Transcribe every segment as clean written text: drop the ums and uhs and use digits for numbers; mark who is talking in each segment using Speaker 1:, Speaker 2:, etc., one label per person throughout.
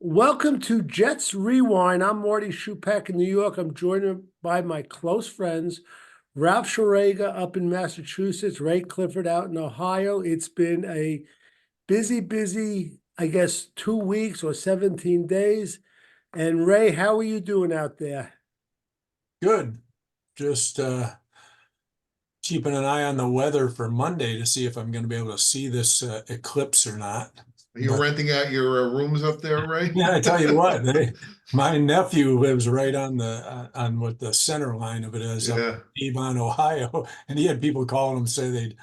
Speaker 1: Welcome to Jets Rewind. I'm Marty Schupak in New York. I'm joined by my close friends, Ralph Sharega up in Massachusetts, Ray Clifford out in Ohio. It's been a busy, I guess, 2 weeks or 17 days. And Ray, how are you doing out there?
Speaker 2: Good. Just keeping an eye on the weather for Monday to see if I'm going to be able to see this eclipse or not.
Speaker 3: Are you
Speaker 2: But
Speaker 3: renting out your rooms up there, Ray?
Speaker 2: yeah, I tell you what, my nephew lives right on the on what the center line of it is up
Speaker 3: Yeah.
Speaker 2: in Avon, Ohio, and he had people calling him say they'd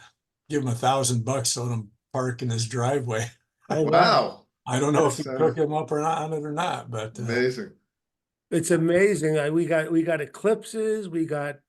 Speaker 2: give him $1,000 to let him park in his driveway.
Speaker 1: Oh, wow.
Speaker 3: Wow.
Speaker 2: I don't know if he
Speaker 3: That's
Speaker 2: took him up or not on it or not, but
Speaker 3: amazing.
Speaker 1: It's amazing. We got eclipses, we got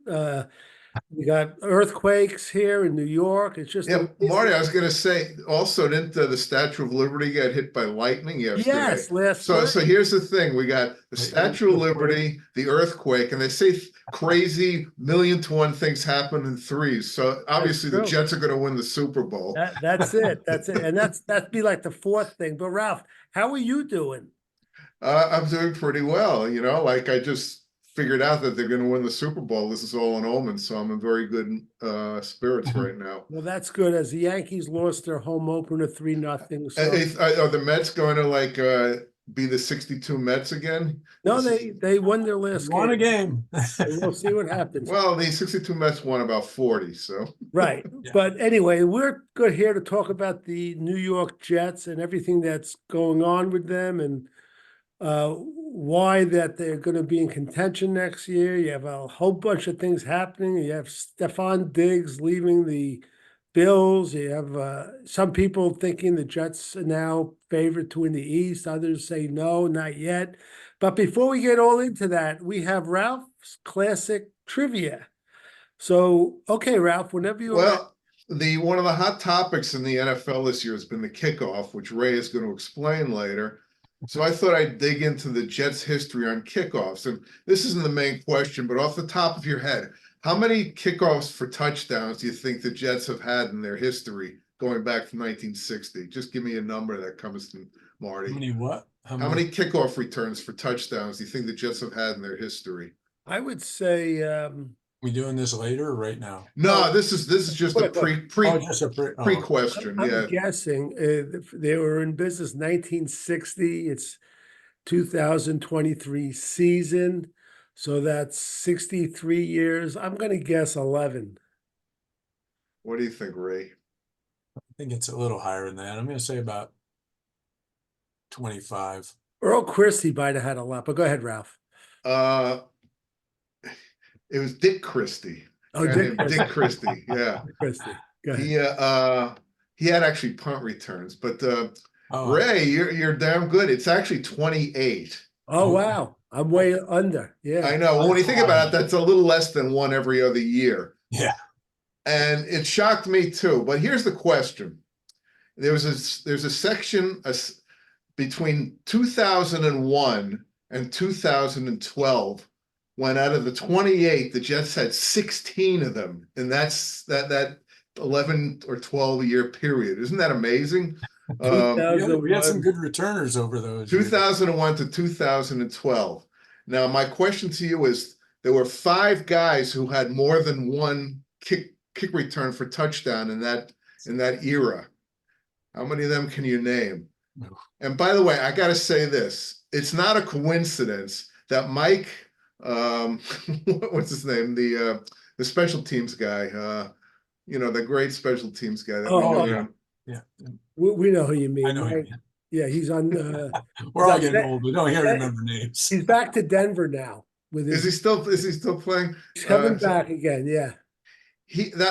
Speaker 1: earthquakes here in New York. It's just
Speaker 3: Yeah,
Speaker 1: amazing.
Speaker 3: Marty, I was going to say also, didn't the Statue of Liberty get hit by lightning yesterday?
Speaker 1: Yes, last
Speaker 3: So
Speaker 1: night.
Speaker 3: here's the thing. We got the Statue of
Speaker 2: the
Speaker 3: Liberty, the earthquake, and they say crazy 1,000,000 to 1 things happen in threes. So
Speaker 1: That's
Speaker 3: obviously the
Speaker 1: true.
Speaker 3: Jets are going to win the Super Bowl.
Speaker 1: That's it. That's it. And that'd be like the fourth thing. But Ralph, how are you doing?
Speaker 3: I'm doing pretty well. Like I just figured out that they're going to win the Super Bowl. This is all an omen, so I'm in very good spirits right now.
Speaker 1: Well, that's good. As the Yankees lost their home opener 3-0. So
Speaker 3: Are the Mets going to be the 62 Mets again?
Speaker 1: no,
Speaker 3: This is
Speaker 1: they won their last
Speaker 2: won a
Speaker 1: game.
Speaker 2: game.
Speaker 1: And we'll see what happens.
Speaker 3: well, the 62 Mets won about 40, so
Speaker 1: Right.
Speaker 2: Yeah.
Speaker 1: But anyway, we're good here to talk about the New York Jets and everything that's going on with them and why that they're going to be in contention next year. You have a whole bunch of things happening. You have Stephon Diggs leaving the Bills. You have some people thinking the Jets are now favored to win the East. Others say no, not yet. But before we get all into that, we have Ralph's classic trivia. So, okay, Ralph, whenever you're ready.
Speaker 3: well, the one of the hot topics in the NFL this year has been the kickoff, which Ray is going to explain later. So I thought I'd dig into the Jets' history on kickoffs. And this isn't the main question, but off the top of your head, how many kickoffs for touchdowns do you think the Jets have had in their history going back to 1960? Just give me a number that comes to Marty.
Speaker 2: How many what?
Speaker 3: How many kickoff returns for touchdowns do you think the Jets have had in their history?
Speaker 1: I would say
Speaker 2: We doing this later or right now?
Speaker 3: No, this is just a
Speaker 2: Just a
Speaker 3: pre-question.
Speaker 1: I'm
Speaker 3: Yeah.
Speaker 1: guessing they were in business 1960. It's 2023 season. So that's 63 years. I'm going to guess 11.
Speaker 3: What do you think, Ray?
Speaker 2: I think it's a little higher than that. I'm going to say about 25.
Speaker 1: Earl Christie might have had a lot, but go ahead, Ralph.
Speaker 3: Uh, it was Dick Christie.
Speaker 1: Oh,
Speaker 3: Dick Christie. Yeah.
Speaker 1: Christie. Go ahead.
Speaker 3: He had actually punt returns, but
Speaker 2: Oh,
Speaker 3: Ray, you're damn good. It's actually 28.
Speaker 1: Oh, wow. I'm way under. Yeah.
Speaker 3: I know. When you think about it, that's a little less than one every other year.
Speaker 2: yeah.
Speaker 3: And it shocked me too. But here's the question: there's a section between 2001 and 2012 when out of the 28, the Jets had 16 of them, and that's that 11 or 12 year period. Isn't that amazing?
Speaker 2: We had some good returners over those
Speaker 3: 2001 to 2012. Now, my question to you is: there were 5 guys who had more than one kick return for touchdown in that era. How many of them can you name?
Speaker 2: No.
Speaker 3: And by the way, I got to say this: it's not a coincidence that Mike, what's his name, the special teams guy, the great special teams guy.
Speaker 2: Yeah.
Speaker 1: We know who you mean.
Speaker 2: I know
Speaker 1: Right?
Speaker 2: him.
Speaker 1: Yeah, he's on.
Speaker 2: We're all getting old. We don't hear remember names.
Speaker 1: He's back to Denver now.
Speaker 3: Is he still playing?
Speaker 1: He's coming back again. Yeah.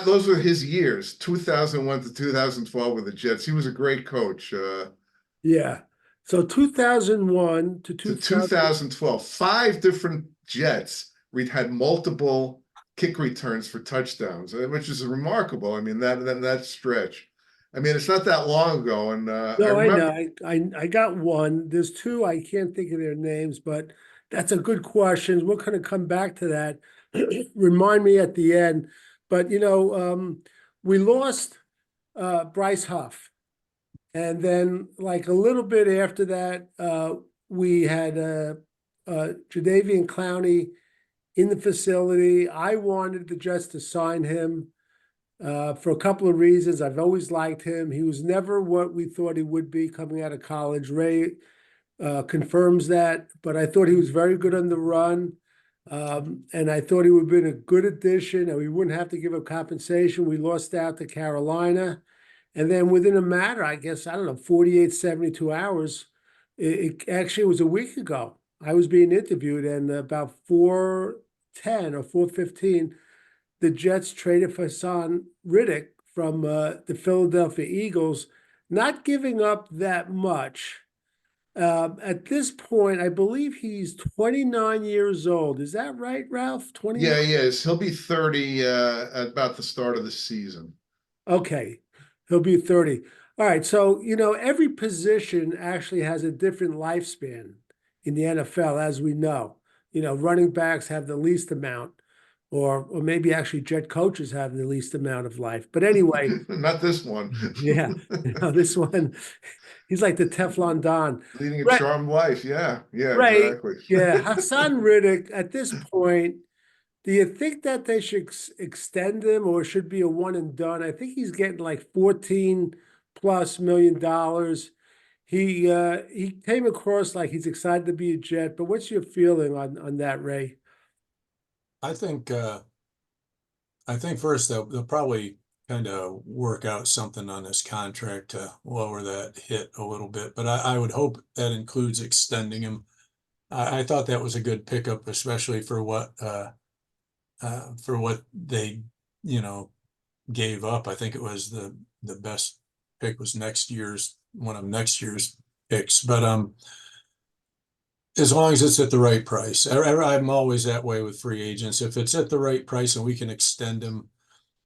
Speaker 3: Those were his years, 2001 to 2012 with the Jets. He was a great coach.
Speaker 1: Yeah. So 2001 to
Speaker 3: 2012, 5 different Jets had multiple kick returns for touchdowns, which is remarkable. I mean, that stretch. I mean, it's not that long ago. And
Speaker 1: No, I know. I got one. There's 2. I can't think of their names, but that's a good question. We're going to come back to that. Remind me at the end. But, we lost Bryce Huff. And then like a little bit after that, we had Jadeveon Clowney in the facility. I wanted the Jets to sign him for a couple of reasons. I've always liked him. He was never what we thought he would be coming out of college. Ray confirms that, but I thought he was very good on the run. And I thought he would have been a good addition, and we wouldn't have to give up compensation. We lost out to Carolina. And then within a matter, I guess, I don't know, 48, 72 hours, it actually was a week ago. I was being interviewed, and about 4:10 or 4:15, the Jets traded for Hassan Riddick from the Philadelphia Eagles, not giving up that much. At this point, I believe he's 29 years old. Is that right, Ralph? 29?
Speaker 3: Yeah, he is. He'll be 30 at about the start of the season.
Speaker 1: Okay, he'll be 30. All right, so every position actually has a different lifespan in the NFL, as we know. Running backs have the least amount, or maybe actually Jet coaches have the least amount of life. But anyway,
Speaker 3: Not this one.
Speaker 1: yeah, this one, he's like the Teflon Don.
Speaker 3: Leading a
Speaker 1: Right,
Speaker 3: charmed life. Yeah,
Speaker 1: right.
Speaker 3: exactly.
Speaker 1: Yeah, Hassan Riddick, at this point, do you think that they should extend him, or should be a one and done? I think he's getting like $14+ million. He came across like he's excited to be a Jet, but what's your feeling on that, Ray?
Speaker 2: I think first they'll probably kind of work out something on this contract to lower that hit a little bit, but I would hope that includes extending him. I thought that was a good pickup, especially for what they gave up. I think it was the best pick was one of next year's picks, but as long as it's at the right price. I'm always that way with free agents. If it's at the right price and we can extend them,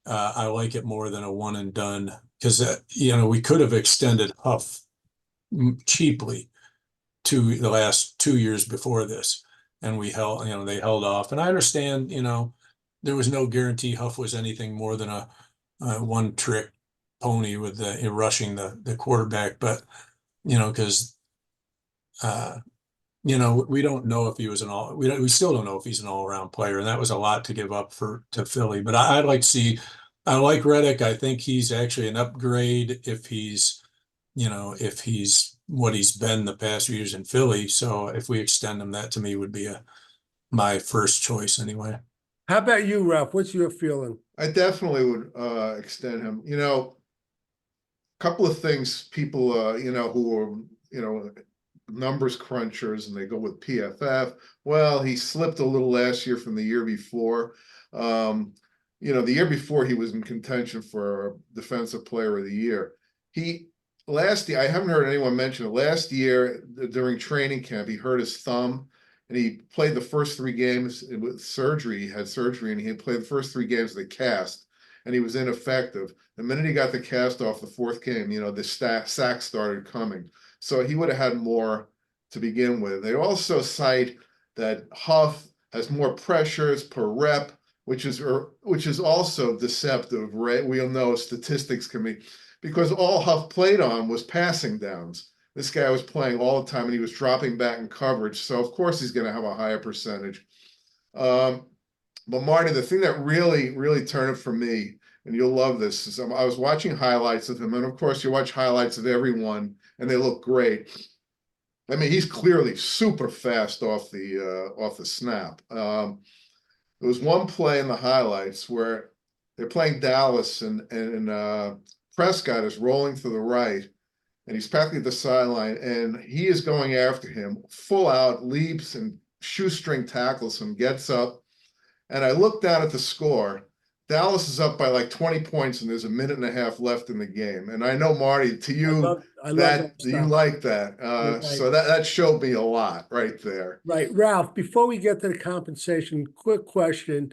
Speaker 2: I like it more than a one and done, because we could have extended Huff cheaply to the last 2 years before this, and they held off. And I understand, there was no guarantee Huff was anything more than a one trick pony with rushing the quarterback, but because we don't know if he was we still don't know if he's an all-around player, and that was a lot to give up to Philly. But I'd like to see. I like Reddick. I think he's actually an upgrade if he's what he's been the past few years in Philly. So if we extend him, that to me would be my first choice anyway.
Speaker 1: How about you, Ralph? What's your feeling?
Speaker 3: I definitely would extend him. A couple of things people who are numbers crunchers, and they go with PFF. Well, he slipped a little last year from the year before. The year before he was in contention for Defensive Player of the Year. Last year, I haven't heard anyone mention it. Last year during training camp, he hurt his thumb, and he played the first 3 games with surgery. He had surgery, and he had played the first 3 games of the cast, and he was ineffective. The minute he got the cast off the 4th game, the sacks started coming. So he would have had more to begin with. They also cite that Huff has more pressures per rep, which is also deceptive. Right? We all know statistics can be, because all Huff played on was passing downs. This guy was playing all the time, and he was dropping back in coverage. So of course he's going to have a higher percentage. But Marty, the thing that really, really turned it for me, and you'll love this, is I was watching highlights of him, and of course you watch highlights of everyone, and they look great. I mean, he's clearly super fast off the snap. There was one play in the highlights where they're playing Dallas, and Prescott is rolling to the right, and he's practically at the sideline, and he is going after him, full out, leaps and shoestring tackles him, gets up, and I looked down at the score. Dallas is up by like 20 points, and there's a minute and a half left in the game. And I know, Marty, to you,
Speaker 1: I love that
Speaker 3: you
Speaker 1: stuff.
Speaker 3: like that. So that showed me a lot right there.
Speaker 1: Right. Ralph, before we get to the compensation, quick question.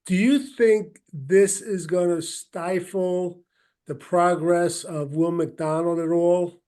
Speaker 1: Do you think this is going to stifle the progress of Will McDonald at all?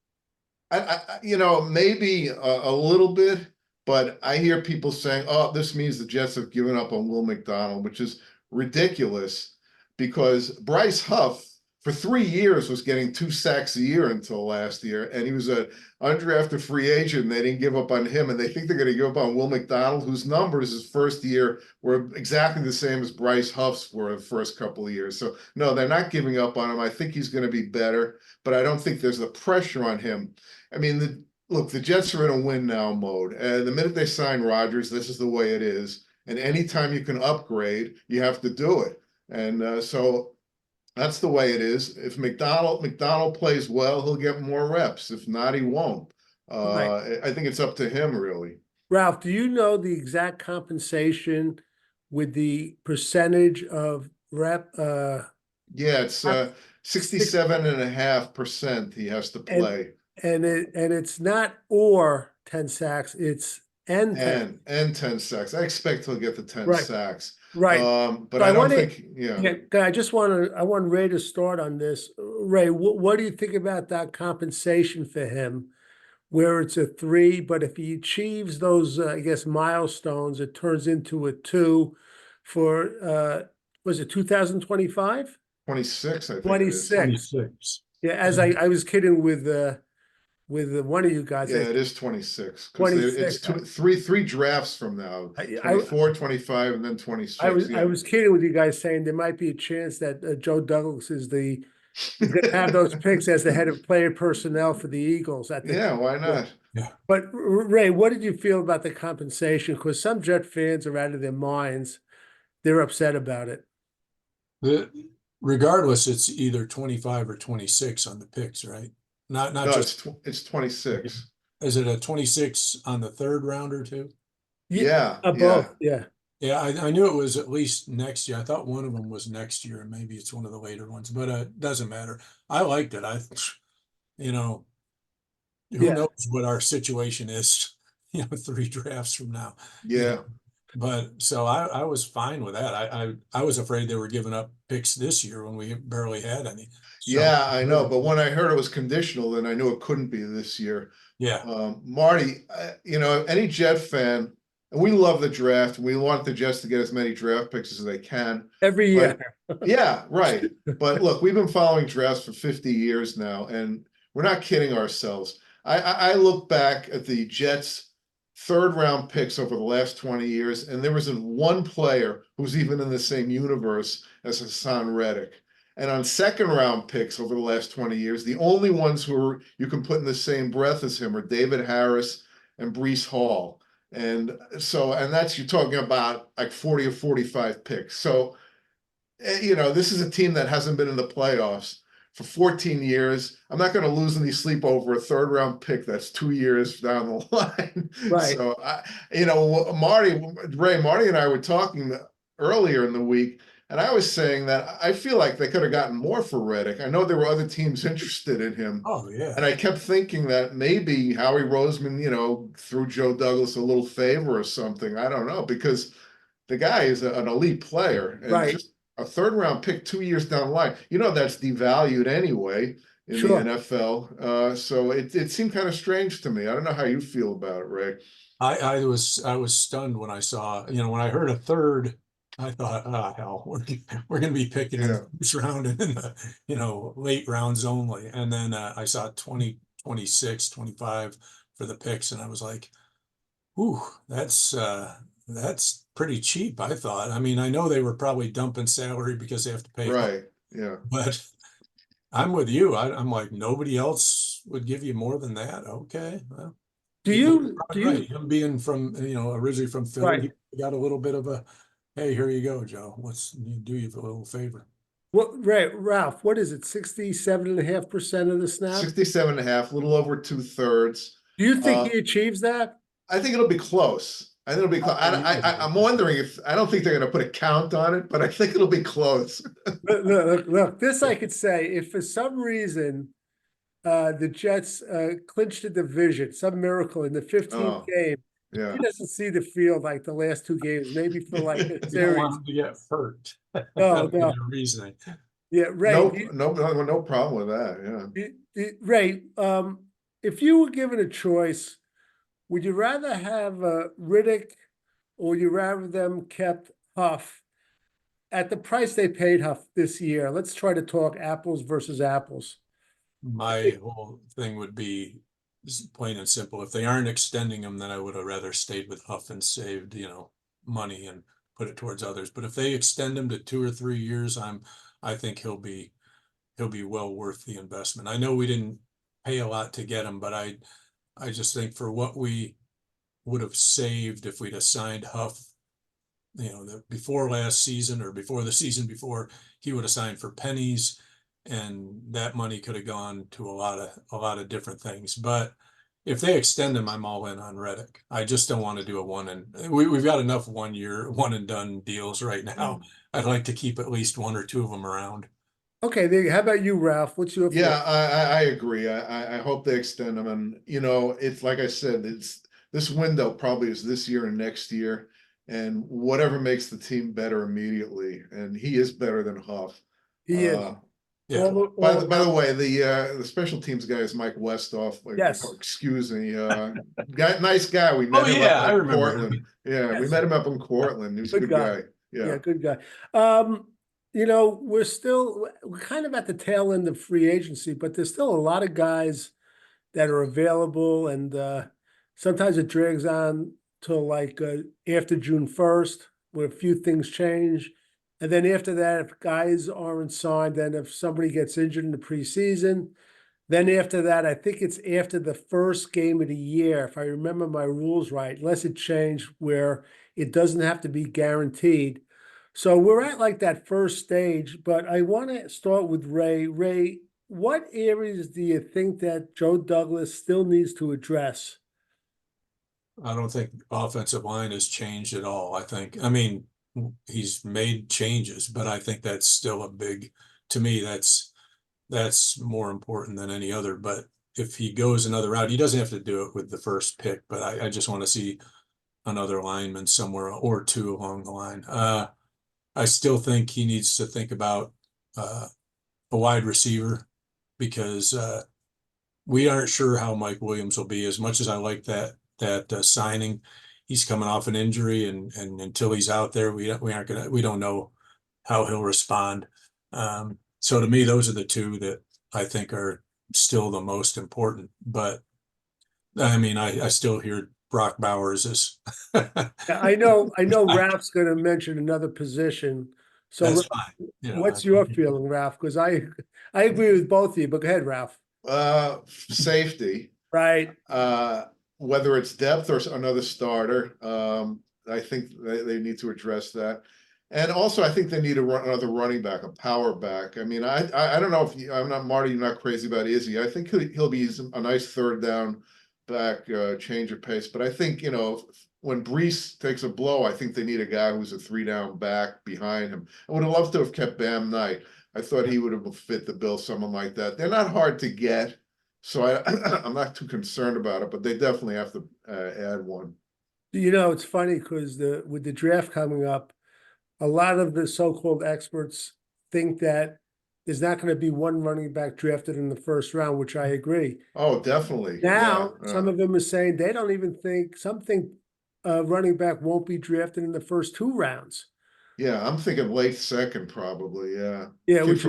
Speaker 3: Maybe a little bit, but I hear people saying, "Oh, this means the Jets have given up on Will McDonald," which is ridiculous, because Bryce Huff for 3 years was getting 2 sacks a year until last year, and he was a undrafted free agent, and they didn't give up on him, and they think they're going to give up on Will McDonald, whose numbers his first year were exactly the same as Bryce Huff's were the first couple of years. So no, they're not giving up on him. I think he's going to be better, but I don't think there's the pressure on him. I mean, look, the Jets are in a win now mode, and the minute they sign Rodgers, this is the way it is. And anytime you can upgrade, you have to do it. And so that's the way it is. If McDonald plays well, he'll get more reps. If not, he won't.
Speaker 1: Right.
Speaker 3: I think it's up to him, really.
Speaker 1: Ralph, do you know the exact compensation with the percentage of rep?
Speaker 3: Yeah, it's 67.5% he has to play.
Speaker 1: And it's not or 10 sacks, it's and 10.
Speaker 3: And 10 sacks. I expect he'll get the 10
Speaker 1: Right.
Speaker 3: sacks.
Speaker 1: Right.
Speaker 3: But
Speaker 1: So
Speaker 3: I don't
Speaker 1: wanna-
Speaker 3: think,
Speaker 1: Yeah, I want Ray to start on this. Ray, what do you think about that compensation for him? Where it's a 3, but if he achieves those, I guess, milestones, it turns into a 2 for, was it 2025?
Speaker 3: 26, I think it is.
Speaker 1: 26.
Speaker 2: 26.
Speaker 1: Yeah, as I was kidding with one of you guys.
Speaker 3: Yeah, it is 26.
Speaker 1: 26.
Speaker 3: It's three drafts from now.
Speaker 1: I-
Speaker 3: 24, 25, and then 26.
Speaker 1: I was
Speaker 3: Yeah.
Speaker 1: kidding with you guys saying there might be a chance that Joe Douglas is going to have those picks as the head of player personnel for the Eagles at the
Speaker 3: Yeah, why not?
Speaker 1: But Ray, what did you feel about the compensation? Because some Jet fans are out of their minds. They're upset about it.
Speaker 2: Regardless, it's either 25 or 26 on the picks, right? Not
Speaker 3: No,
Speaker 2: just,
Speaker 3: it's 26.
Speaker 2: is it a 26 on the third rounder too?
Speaker 3: Yeah,
Speaker 1: Both. Yeah.
Speaker 2: Yeah, I knew it was at least next year. I thought one of them was next year, and maybe it's one of the later ones, but it doesn't matter. I liked it. You know, who
Speaker 1: Yeah.
Speaker 2: knows what our situation is, 3 drafts from now.
Speaker 3: Yeah.
Speaker 2: But so I was fine with that. I was afraid they were giving up picks this year when we barely had any. So,
Speaker 3: Yeah, I know. But when I heard it was conditional, then I knew it couldn't be this year.
Speaker 2: yeah.
Speaker 3: Marty, any Jet fan, and we love the draft. We want the Jets to get as many draft picks as they can.
Speaker 1: Every year.
Speaker 3: Yeah, right. But look, we've been following drafts for 50 years now, and we're not kidding ourselves. I look back at the Jets' third-round picks over the last 20 years, and there isn't one player who's even in the same universe as Hassan Reddick. And on second-round picks over the last 20 years, the only ones who you can put in the same breath as him are David Harris and Breece Hall. And that's, you're talking about like 40 or 45 picks. So, this is a team that hasn't been in the playoffs for 14 years. I'm not going to lose any sleep over a third-round pick that's 2 years down the line.
Speaker 1: Right.
Speaker 3: So, Marty and I were talking earlier in the week, and I was saying that I feel like they could have gotten more for Reddick. I know there were other teams interested in him.
Speaker 2: Oh, yeah.
Speaker 3: And I kept thinking that maybe Howie Roseman, threw Joe Douglas a little favor or something. I don't know, because the guy is an elite player. And
Speaker 1: Right.
Speaker 3: just a third-round pick 2 years down the line, that's devalued anyway in
Speaker 1: Sure.
Speaker 3: the NFL. So it seemed kind of strange to me. I don't know how you feel about it, Ray.
Speaker 2: I was stunned when I saw, when I heard a third, I thought, hell, we're going to be picking in the first round and in the, late rounds only. And then I saw 20, 26, 25 for the picks. And I was like, ooh, that's pretty cheap, I thought. I mean, I know they were probably dumping salary because they have to pay.
Speaker 3: Right. Yeah.
Speaker 2: But I'm with you. I'm like, nobody else would give you more than that. Okay. Well,
Speaker 1: Do you
Speaker 2: right. Him being from, originally from Philly,
Speaker 1: Right.
Speaker 2: he got a little bit of a, hey, here you go, Joe. Let's do you a little favor.
Speaker 1: Ralph, what is it? 67.5% of the snaps?
Speaker 3: 67.5, a little over 2/3.
Speaker 1: Do you think he achieves that?
Speaker 3: I think it'll be close. I think it'll be close. I'm wondering I don't think they're going to put a count on it, but I think it'll be close.
Speaker 1: Look, this I could say, if for some reason the Jets clinched the division, some miracle in the 15th game,
Speaker 3: Yeah.
Speaker 1: he doesn't see the field like the last 2 games, maybe for like a
Speaker 2: You don't
Speaker 1: series.
Speaker 2: want him to get hurt.
Speaker 1: No.
Speaker 2: Your reasoning.
Speaker 1: Yeah, Ray.
Speaker 3: No problem with that. Yeah.
Speaker 1: Ray, if you were given a choice, would you rather have Riddick, or would you rather them kept Huff? at the price they paid Huff this year, let's try to talk apples versus apples.
Speaker 2: My whole thing would be plain and simple. If they aren't extending them, then I would have rather stayed with Huff and saved, money and put it towards others. But if they extend him to 2 or 3 years, I think he'll be well worth the investment. I know we didn't pay a lot to get him, but I just think for what we would have saved if we'd assigned Huff, before last season or before the season before, he would have signed for pennies, and that money could have gone to a lot of different things. But if they extend him, I'm all in on Reddick. I just don't want to do we've got enough 1 year, one and done deals right now. I'd like to keep at least 1 or 2 of them around.
Speaker 1: Okay, how about you, Ralph? What's your
Speaker 3: Yeah, I agree. I hope they extend them, and it's like I said, this window probably is this year and next year, and whatever makes the team better immediately, and he is better than Huff.
Speaker 1: He is.
Speaker 2: Yeah.
Speaker 3: By the way, the special teams guy is Mike Westhoff.
Speaker 1: Yes.
Speaker 3: Excuse me. Nice guy. We met him
Speaker 2: I
Speaker 3: up in
Speaker 2: remember
Speaker 3: Portland.
Speaker 2: him.
Speaker 3: Yeah, we
Speaker 1: Yes.
Speaker 3: met him up in Portland. He was a
Speaker 1: Good
Speaker 3: good
Speaker 1: guy.
Speaker 3: guy. Yeah.
Speaker 1: Good guy. We're kind of at the tail end of free agency, but there's still a lot of guys that are available, and sometimes it drags on till like after June 1st, where a few things change. And then after that, if guys aren't signed, then if somebody gets injured in the preseason, then after that, I think it's after the first game of the year, if I remember my rules right, unless it changed where it doesn't have to be guaranteed. So we're at like that first stage, but I want to start with Ray. Ray, what areas do you think that Joe Douglas still needs to address?
Speaker 2: I don't think offensive line has changed at all. He's made changes, but I think that's still to me, that's more important than any other. But if he goes another route, he doesn't have to do it with the first pick, but I just want to see another lineman somewhere or 2 along the line. I still think he needs to think about a wide receiver, because we aren't sure how Mike Williams will be. As much as I like that signing, he's coming off an injury, and until he's out there, we don't know how he'll respond. So to me, those are the 2 that I think are still the most important. But I still hear Brock Bowers is.
Speaker 1: I know Ralph's going to mention another position. So
Speaker 2: That's fine.
Speaker 1: what's your feeling, Ralph? Because I agree with both of you, but go ahead, Ralph.
Speaker 3: Safety.
Speaker 1: Right.
Speaker 3: Whether it's depth or another starter, I think they need to address that. And also, I think they need another running back, a power back. I don't know if I'm not Marty. You're not crazy about Izzy. I think he'll be a nice third down back, change of pace. But I think when Brees takes a blow, I think they need a guy who's a 3-down back behind him. I would have loved to have kept Bam Knight. I thought he would have fit the bill, someone like that. They're not hard to get, so I'm not too concerned about it. But they definitely have to add one.
Speaker 1: It's funny because with the draft coming up, a lot of the so-called experts think that there's not going to be one running back drafted in the first round, which I agree.
Speaker 3: Oh, definitely.
Speaker 1: Now, some of them are saying they don't even think, some think running back won't be drafted in the first 2 rounds.
Speaker 3: Yeah, I'm thinking late second, probably. Yeah.
Speaker 1: Yeah, which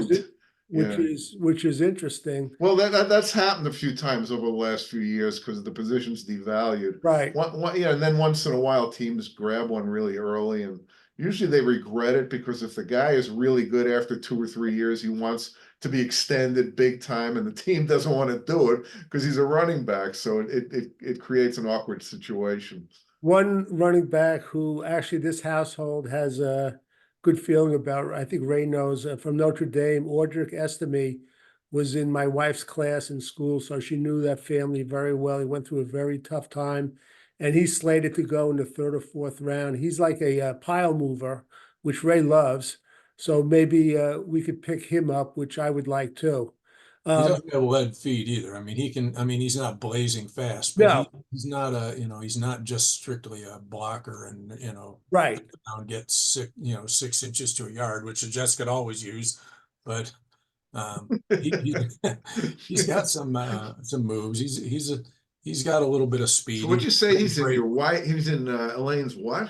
Speaker 1: is interesting.
Speaker 3: Well, that's happened a few times over the last few years because the position's devalued.
Speaker 1: Right.
Speaker 3: And then once in a while, teams grab one really early, and usually they regret it, because if the guy is really good after 2 or 3 years, he wants to be extended big time, and the team doesn't want to do it because he's a running back. So it creates an awkward situation.
Speaker 1: One running back who actually this household has a good feeling about, I think Ray knows, from Notre Dame, Audric Estime, was in my wife's class in school, so she knew that family very well. He went through a very tough time, and he's slated to go in the 3rd or 4th round. He's like a pile mover, which Ray loves. So maybe we could pick him up, which I would like too.
Speaker 2: He doesn't have lead feet either. He's not blazing fast, but
Speaker 1: No.
Speaker 2: he's not he's not just strictly a blocker and,
Speaker 1: Right.
Speaker 2: Get 6 inches to a yard, which the Jets could always use. But he's got some moves. He's got a little bit of speed.
Speaker 3: So what'd you say? He's in your wife? He's in Elaine's what?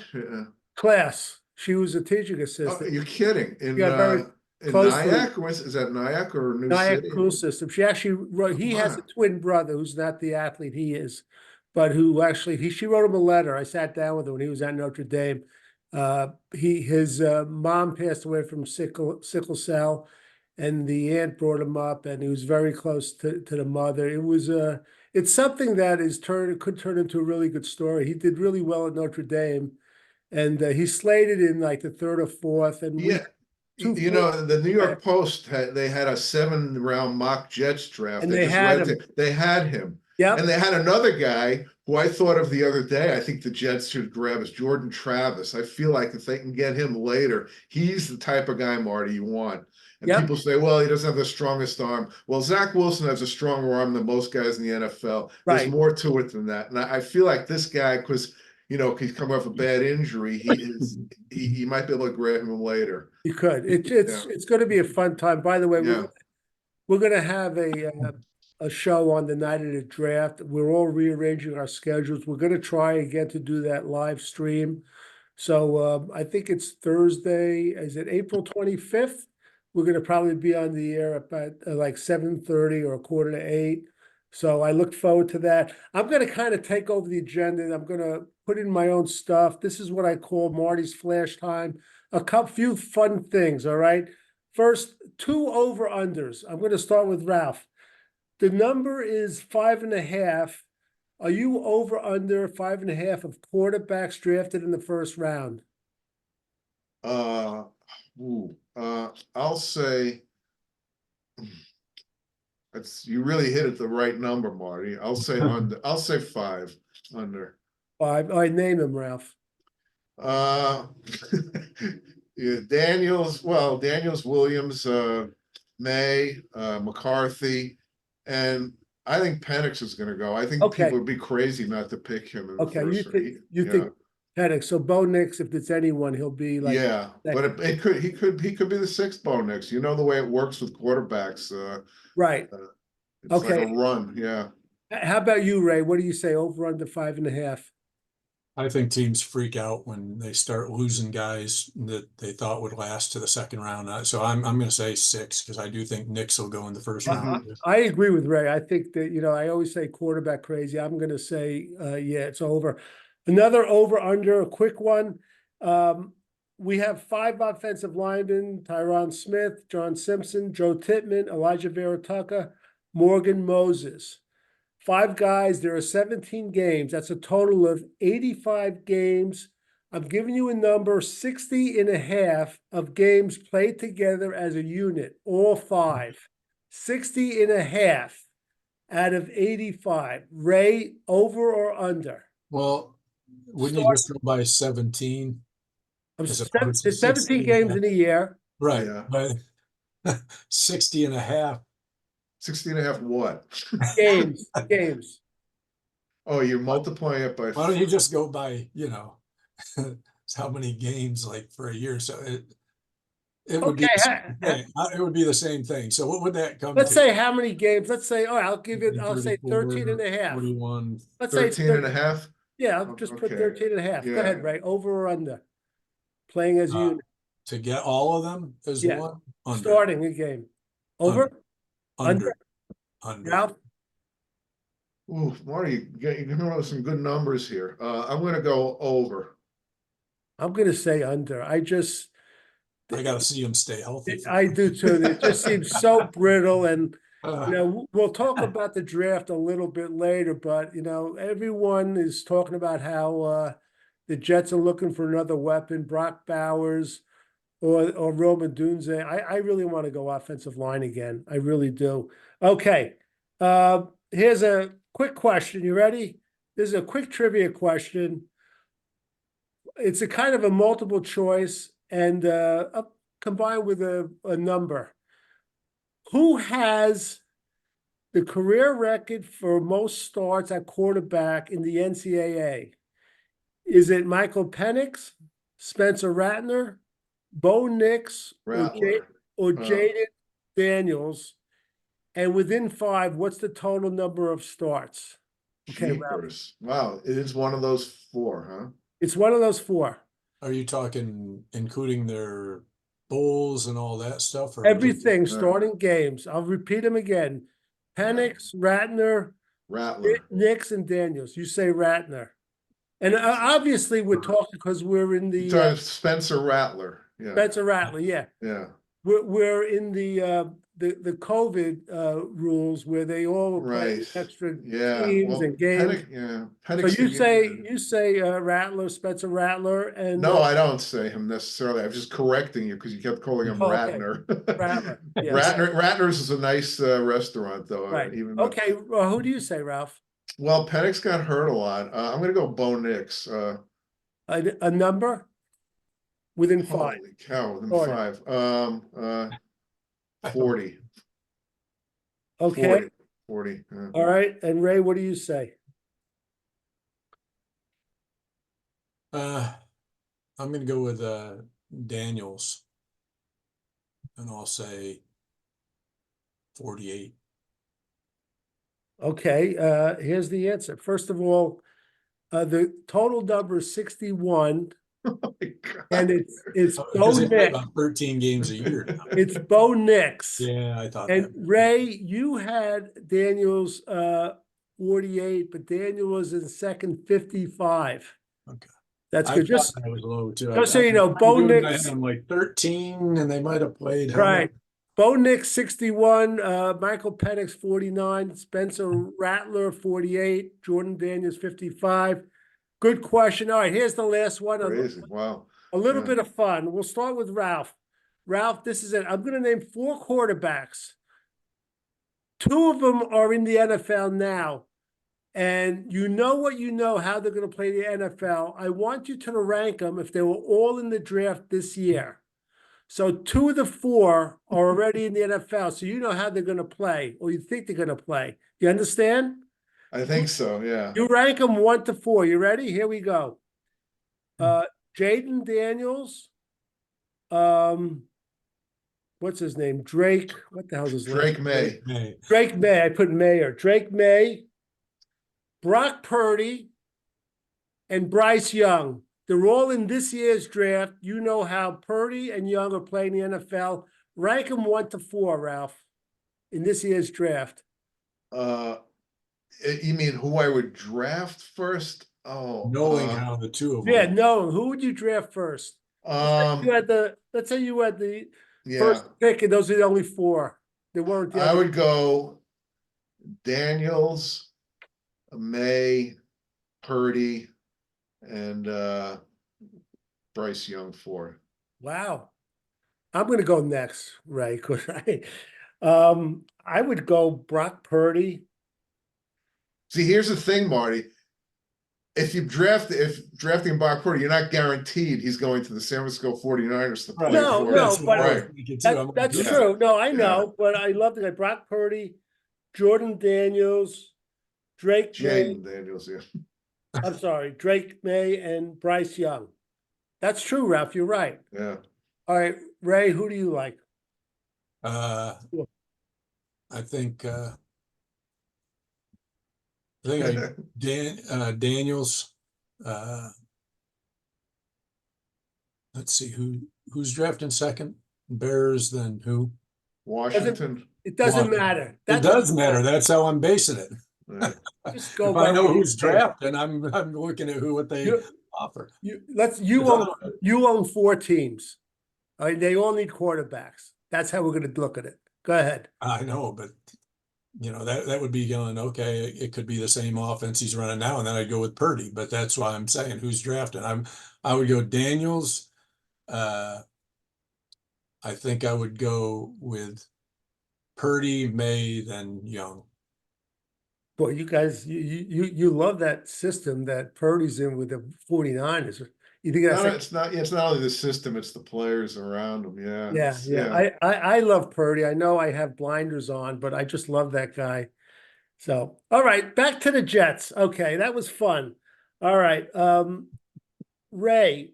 Speaker 1: Class. She was a teaching
Speaker 3: Oh,
Speaker 1: assistant.
Speaker 3: you're kidding.
Speaker 1: Yeah, very
Speaker 3: In
Speaker 1: closely.
Speaker 3: Nyack? Is that Nyack or New
Speaker 1: Nyack
Speaker 3: City?
Speaker 1: School System. She actually wrote, he has a
Speaker 3: Wow.
Speaker 1: twin brother who's not the athlete he is, but who actually, she wrote him a letter. I sat down with him when he was at Notre Dame. His mom passed away from sickle cell, and the aunt brought him up, and he was very close to the mother. It's something that could turn into a really good story. He did really well at Notre Dame, and he's slated in like the third or fourth, and
Speaker 3: Yeah.
Speaker 1: two,
Speaker 3: You know, the New York Post they had a 7-round mock Jets draft.
Speaker 1: and
Speaker 3: They
Speaker 1: they
Speaker 3: just
Speaker 1: had
Speaker 3: read
Speaker 1: him.
Speaker 3: it. They had him.
Speaker 1: Yep.
Speaker 3: And they had another guy who I thought of the other day. I think the Jets should grab is Jordan Travis. I feel like if they can get him later, he's the type of guy, Marty, you want. And
Speaker 1: Yep.
Speaker 3: people say, well, he doesn't have the strongest arm. Well, Zach Wilson has a stronger arm than most guys in the NFL. There's
Speaker 1: Right.
Speaker 3: more to it than that. And I feel like this guy, because he's coming off a bad injury, he might be able to grab him later.
Speaker 1: You could.
Speaker 3: Yeah.
Speaker 1: It's going to be a fun time. By the way,
Speaker 3: Yeah.
Speaker 1: we're going to have a show on the night of the draft. We're all rearranging our schedules. We're going to try again to do that live stream. So I think it's Thursday. Is it April 25th? We're going to probably be on the air about like 7:30 or 7:45. So I look forward to that. I'm going to kind of take over the agenda, and I'm going to put in my own stuff. This is what I call Marty's Flash Time. Few fun things, all right? First, 2 over-unders. I'm going to start with Ralph. The number is 5.5. Are you over under 5.5 of quarterbacks drafted in the first round?
Speaker 3: I'll say you really hit it the right number, Marty. I'll say under. I'll say 5 under.
Speaker 1: 5. I name them, Ralph.
Speaker 3: Yeah, Daniels, Williams, May, McCarthy, and I think Penix is going to go. I think people would be crazy not to pick him in the first round.
Speaker 1: You think Penix? So Bo Nix, if it's anyone, he'll be like
Speaker 3: but he could be the 6th Bo Nix. You know the way it works with quarterbacks.
Speaker 1: Right.
Speaker 3: It's like a run. Yeah.
Speaker 1: How about you, Ray? What do you say? Over under 5.5?
Speaker 2: I think teams freak out when they start losing guys that they thought would last to the second round. So I'm going to say 6 because I do think Knicks will go in the first round.
Speaker 1: I agree with Ray. I think that, I always say quarterback crazy. I'm going to say, yeah, it's over. Another over under, a quick one. We have 5 offensive linemen: Tyron Smith, John Simpson, Joe Tippmann, Elijah Vera Tucker, Morgan Moses. 5 guys, there are 17 games. That's a total of 85 games. I'm giving you a number, 60.5 of games played together as a unit, all 5. 60.5 out of 85. Ray, over or under?
Speaker 2: Well, wouldn't you just go by 17?
Speaker 1: There's 17 games in a year.
Speaker 2: Right. Yeah. But 60.5.
Speaker 3: 60.5 what?
Speaker 1: Games.
Speaker 3: Oh, you're multiplying it by.
Speaker 2: Why don't you just go by, how many games like for a year? So it would be it would be the same thing. So what would that come to?
Speaker 1: Let's say how many games? Let's say, I'll say 13.5.
Speaker 2: 41.
Speaker 1: Let's
Speaker 3: 13.5?
Speaker 1: Yeah, I'll just put 13.5.
Speaker 3: Yeah.
Speaker 1: Go ahead, Ray. Over or under? Playing as a unit.
Speaker 2: To get all of them as one? Under.
Speaker 1: Starting a game. Over? Under. Ralph?
Speaker 3: Ooh, Marty, you're going to have some good numbers here. I'm going to go over.
Speaker 1: I'm going to say under. I
Speaker 2: got to see him stay healthy.
Speaker 1: I do too. It just seems so brittle. And, we'll talk about the draft a little bit later, but, everyone is talking about how the Jets are looking for another weapon, Brock Bowers or Roman Dunze. I really want to go offensive line again. I really do. Okay. Here's a quick question. You ready? This is a quick trivia question. It's a kind of a multiple choice and combined with a number. Who has the career record for most starts at quarterback in the NCAA? Is it Michael Penix, Spencer Rattler, Bo Nix, or Jaden Daniels? And within 5, what's the total number of starts? Okay,
Speaker 3: wow, it is one of those 4, huh?
Speaker 1: It's one of those 4.
Speaker 2: Are you talking including their bowls and all that stuff? Or just-
Speaker 1: Everything, starting games. I'll repeat them again. Penix, Ratner,
Speaker 3: Rattler.
Speaker 1: Nix, and Daniels. You say Ratner. And obviously we're talking because we're in
Speaker 3: You're
Speaker 1: the
Speaker 3: talking Spencer Rattler. Yeah,
Speaker 1: Spencer Rattler, yeah.
Speaker 3: yeah,
Speaker 1: We're in the COVID rules where they all are playing
Speaker 3: right.
Speaker 1: extra
Speaker 3: Yeah,
Speaker 1: teams
Speaker 3: well,
Speaker 1: and games.
Speaker 3: Penix, yeah,
Speaker 1: So
Speaker 3: Penix.
Speaker 1: you say Rattler, Spencer Rattler, and
Speaker 3: No, I don't say him necessarily. I was just correcting you because you kept calling him
Speaker 1: Oh, okay.
Speaker 3: Ratner.
Speaker 1: Rattler. Yeah,
Speaker 3: Ratner's is a nice restaurant, though.
Speaker 1: right.
Speaker 3: Even though,
Speaker 1: Okay, well, who do you say, Ralph?
Speaker 3: well, Penix got hurt a lot. I'm going to go Bo Nix.
Speaker 1: A number within 5.
Speaker 3: Holy cow, within
Speaker 1: Order.
Speaker 3: 5. 40.
Speaker 1: Okay.
Speaker 3: 40. 40.
Speaker 1: All right. And Ray, what do you say?
Speaker 2: I'm gonna go with Daniels. And I'll say 48.
Speaker 1: Okay, here's the answer. First of all, the total number is 61,
Speaker 3: Oh my God.
Speaker 1: and it's Bo
Speaker 2: Because they play
Speaker 1: Nix.
Speaker 2: about 13 games a year now.
Speaker 1: It's Bo Nix.
Speaker 2: Yeah, I thought
Speaker 1: And
Speaker 2: that.
Speaker 1: Ray, you had Daniel's 48, but Daniel was in second 55.
Speaker 2: Okay.
Speaker 1: That's
Speaker 2: I
Speaker 1: good.
Speaker 2: thought
Speaker 1: Just
Speaker 2: that was low too.
Speaker 1: just so you know, Bo
Speaker 2: I
Speaker 1: Nix,
Speaker 2: had them like 13 and they might have played. how
Speaker 1: right.
Speaker 2: many?
Speaker 1: Bo Nix 61, Michael Penix 49, Spencer Rattler 48, Jordan Daniels 55. Good question. All right, here's the last one.
Speaker 3: Crazy. Wow.
Speaker 1: A little
Speaker 3: Yeah.
Speaker 1: bit of fun. We'll start with Ralph. Ralph, this is it. I'm going to name 4 quarterbacks. 2 of them are in the NFL now. And you know what you know, how they're going to play the NFL. I want you to rank them if they were all in the draft this year. So 2 of the 4 are already in the NFL. So you know how they're going to play, or you think they're going to play. You understand?
Speaker 3: I think so. Yeah.
Speaker 1: You rank them 1 to 4. You ready? Here we go. Jaden Daniels. What's his name? Drake. What the hell's his name?
Speaker 3: Drake May.
Speaker 2: Hey,
Speaker 1: Drake May. I put Mayer. Drake May, Brock Purdy, and Bryce Young. They're all in this year's draft. You know how Purdy and Young are playing the NFL. Rank them 1 to 4, Ralph, in this year's draft.
Speaker 3: You mean who I would draft first? Oh,
Speaker 2: knowing how the 2 of them.
Speaker 1: Yeah, no. Who would you draft first? Let's say you had the
Speaker 3: yeah,
Speaker 1: first pick, and those are the only 4. There weren't the
Speaker 3: I
Speaker 1: other.
Speaker 3: would go Daniels, May, Purdy, and Bryce Young 4.
Speaker 1: Wow. I'm going to go next, Ray, because I would go Brock Purdy.
Speaker 3: See, here's the thing, Marty. If drafting Brock Purdy, you're not guaranteed he's going to the San Francisco 49ers to play
Speaker 1: No,
Speaker 3: for.
Speaker 1: no,
Speaker 2: That's what I was
Speaker 3: right.
Speaker 2: thinking, too.
Speaker 1: That's
Speaker 3: yeah.
Speaker 1: true. No, I
Speaker 3: Yeah.
Speaker 1: know, but I love the guy. Brock Purdy, Jordan Daniels, Drake May.
Speaker 3: Jaden Daniels, yeah.
Speaker 1: I'm sorry, Drake May and Bryce Young. That's true, Ralph. You're right.
Speaker 3: Yeah.
Speaker 1: All right, Ray, who do you like?
Speaker 2: I think Daniels. Let's see who's drafting second. Bears, then who?
Speaker 3: Washington.
Speaker 1: It doesn't
Speaker 2: Washington.
Speaker 1: matter.
Speaker 2: It does matter. That's how I'm basing it.
Speaker 3: Yeah.
Speaker 1: Just go
Speaker 2: If
Speaker 1: by
Speaker 2: I know
Speaker 1: what you
Speaker 2: who's
Speaker 1: think.
Speaker 2: drafting, I'm looking at what they
Speaker 1: You-
Speaker 2: offer.
Speaker 1: You
Speaker 2: If
Speaker 1: you own 4 teams. All right, they all need quarterbacks. That's how we're going to look at it. Go ahead.
Speaker 2: I know, but that would be going, okay, it could be the same offense he's running now, and then I'd go with Purdy. But that's why I'm saying who's drafting. I would go Daniels. I think I would go with Purdy, May, then Young.
Speaker 1: Boy, you guys, you love that system that Purdy's in with the 49ers. You think that's
Speaker 3: It's not only the system, it's the players around them. Yeah.
Speaker 1: yeah. I love Purdy. I know I have blinders on, but I just love that guy. So, all right, back to the Jets. Okay, that was fun. All right. Ray,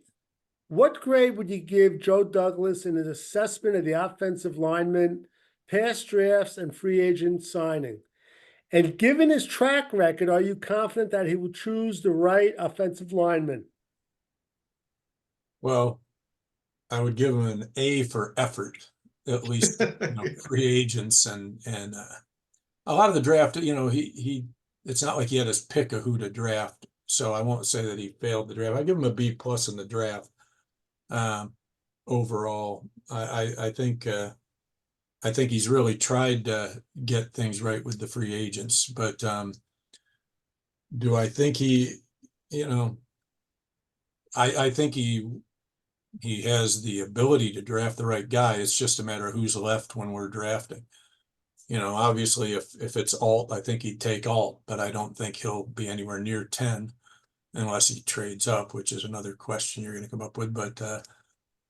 Speaker 1: what grade would you give Joe Douglas in his assessment of the offensive lineman, past drafts, and free agent signing? And given his track record, are you confident that he will choose the right offensive lineman?
Speaker 2: Well, I would give him an A for effort, at least, free agents and a lot of the draft, it's not like he had his pick of who to draft. So I won't say that he failed the draft. I give him a B plus in the draft. Overall, I think he's really tried to get things right with the free agents, but do I think I think he has the ability to draft the right guy. It's just a matter of who's left when we're drafting. Obviously if it's Alt, I think he'd take Alt, but I don't think he'll be anywhere near 10 unless he trades up, which is another question you're going to come up with. But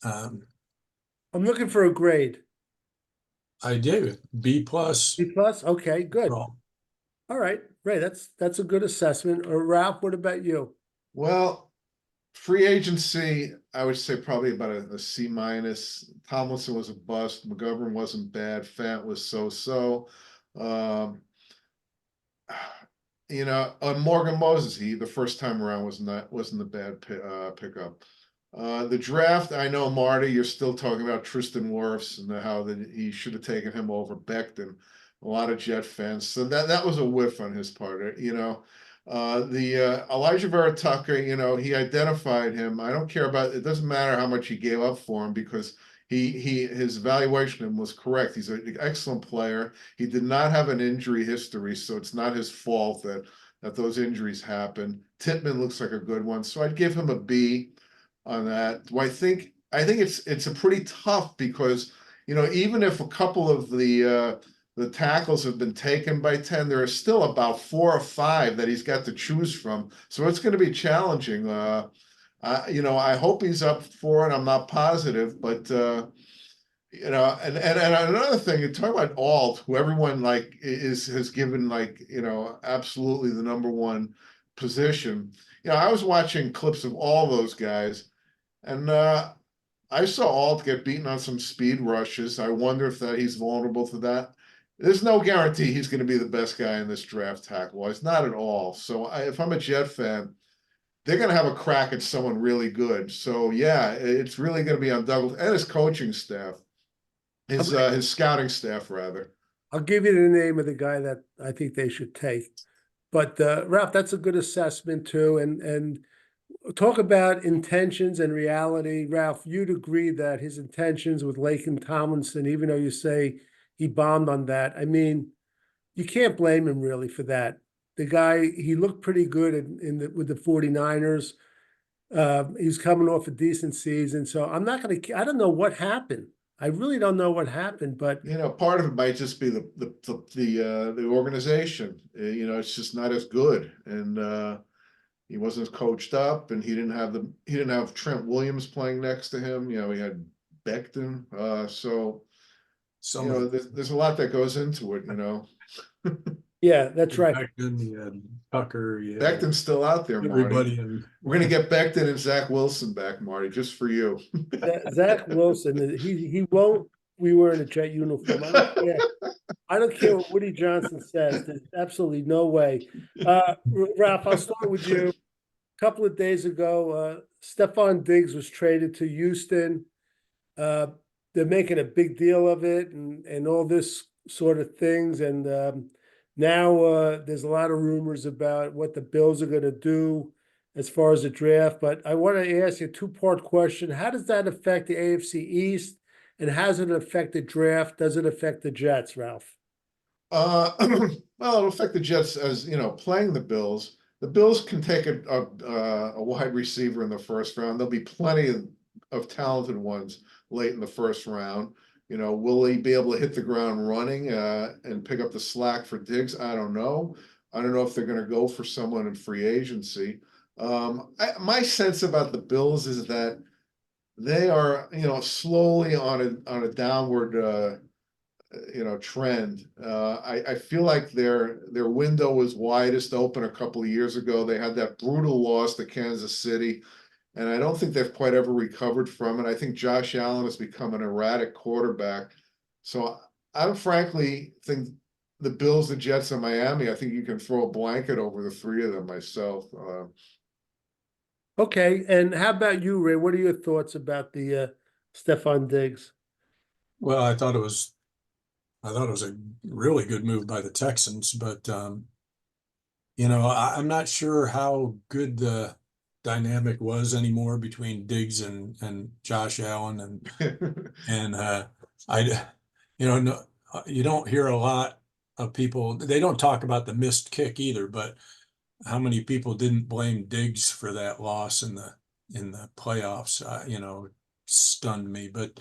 Speaker 1: I'm looking for a grade.
Speaker 2: I do B plus.
Speaker 1: B plus? Okay, good.
Speaker 2: Overall.
Speaker 1: All right, Ray, that's a good assessment. Or Ralph, what about you?
Speaker 3: Well, free agency, I would say probably about a C minus. Tomlinson was a bust. McGovern wasn't bad. Fant was so-so. Morgan Moses, the first time around wasn't a bad pickup. The draft, I know, Marty, you're still talking about Tristan Wirfs and how that he should have taken him over Becton. A lot of Jet fans, so that was a whiff on his part. The Elijah Vera Tucker, he identified him. I don't care about it. Doesn't matter how much he gave up for him because his evaluation of him was correct. He's an excellent player. He did not have an injury history, so it's not his fault that those injuries happen. Tippmann looks like a good one, so I'd give him a B on that. Do I think it's a pretty tough because even if a couple of the tackles have been taken by 10, there are still about 4 or 5 that he's got to choose from. So it's going to be challenging. I hope he's up for it. I'm not positive, but and another thing, you talk about Alt, who everyone has given absolutely the number one position. I was watching clips of all those guys, and I saw Alt get beaten on some speed rushes. I wonder if he's vulnerable to that. There's no guarantee he's going to be the best guy in this draft tackle-wise, not at all. So if I'm a Jet fan, they're going to have a crack at someone really good. So yeah, it's really going to be on Douglas and his coaching staff, his scouting staff rather.
Speaker 1: I'll give you the name of the guy that I think they should take. But Ralph, that's a good assessment too. And talk about intentions and reality. Ralph, you'd agree that his intentions with Laken Tomlinson, even though you say he bombed on that, I mean, you can't blame him really for that. The guy, he looked pretty good with the 49ers. He's coming off a decent season. So I don't know what happened. I really don't know what happened, but
Speaker 3: part of it might just be the organization. It's just not as good, and he wasn't coached up, and he didn't have Trent Williams playing next to him. He had Becton. There's a lot that goes into it.
Speaker 1: yeah, that's right.
Speaker 2: Becton, you had Tucker, you had
Speaker 3: Becton's still out there, Marty.
Speaker 2: everybody, and
Speaker 3: We're gonna get Becton and Zach Wilson back, Marty, just for you.
Speaker 1: Zach Wilson, he won't be wearing a Jet uniform. I don't care what Woody Johnson says. There's absolutely no way. Ralph, I'll start with you. A couple of days ago, Stephon Diggs was traded to Houston. They're making a big deal of it and all this sort of things. And now there's a lot of rumors about what the Bills are going to do as far as the draft. But I want to ask you a two-part question. How does that affect the AFC East? And how does it affect the draft? Does it affect the Jets, Ralph?
Speaker 3: Well, it'll affect the Jets as playing the Bills. The Bills can take a wide receiver in the first round. There'll be plenty of talented ones late in the first round. Will he be able to hit the ground running and pick up the slack for Diggs? I don't know. I don't know if they're going to go for someone in free agency. My sense about the Bills is that they are, slowly on a downward, trend. I feel like their window was widest open a couple of years ago. They had that brutal loss to Kansas City, and I don't think they've quite ever recovered from it. I think Josh Allen has become an erratic quarterback. So I don't frankly think the Bills, the Jets, and Miami, I think you can throw a blanket over the three of them myself.
Speaker 1: Okay, and how about you, Ray? What are your thoughts about the Stefan Diggs?
Speaker 2: Well, I thought it was a really good move by the Texans, but I'm not sure how good the dynamic was anymore between Diggs and Josh Allen and I, no, you don't hear a lot of people. They don't talk about the missed kick either, but how many people didn't blame Diggs for that loss in the playoffs? Stunned me. But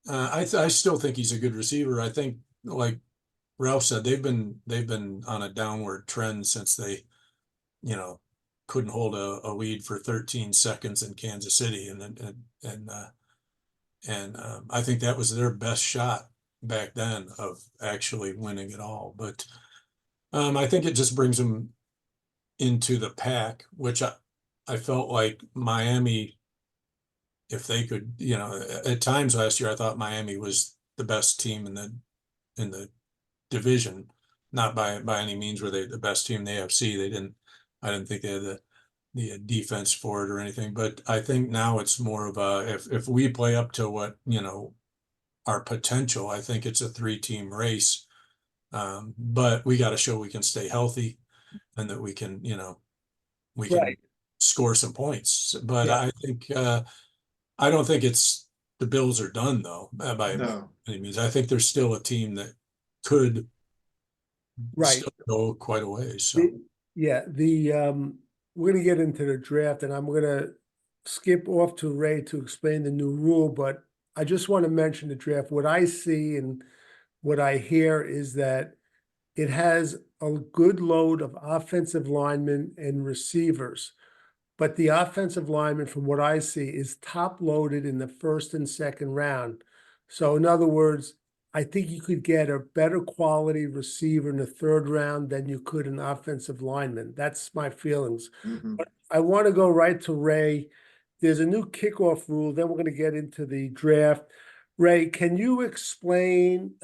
Speaker 2: I still think he's a good receiver. I think, like Ralph said, they've been on a downward trend since they you know, couldn't hold a lead for 13 seconds in Kansas City, and I think that was their best shot back then of actually winning it all. But I think it just brings them into the pack, which I felt like Miami, if they could, at times last year, I thought Miami was the best team in the division. Not by any means were they the best team in the AFC. I didn't think they had the defense for it or anything. But I think now it's more of a if we play up to what our potential, I think it's a 3-team race. But we got to show we can stay healthy and that we can
Speaker 1: Right.
Speaker 2: score some points. But
Speaker 1: Yeah.
Speaker 2: I don't think it's the Bills are done though by
Speaker 3: No.
Speaker 2: any means. I think there's still a team that could
Speaker 1: Right.
Speaker 2: still go quite a ways. So
Speaker 1: The, yeah, we're gonna get into the draft, and I'm gonna skip off to Ray to explain the new rule, but I just want to mention the draft. What I see and what I hear is that it has a good load of offensive linemen and receivers. But the offensive lineman, from what I see, is top loaded in the first and second round. So, in other words, I think you could get a better quality receiver in the third round than you could an offensive lineman. That's my feelings.
Speaker 3: Mhm.
Speaker 1: But I want to go right to Ray. There's a new kickoff rule. Then we're going to get into the draft. Ray, can you explain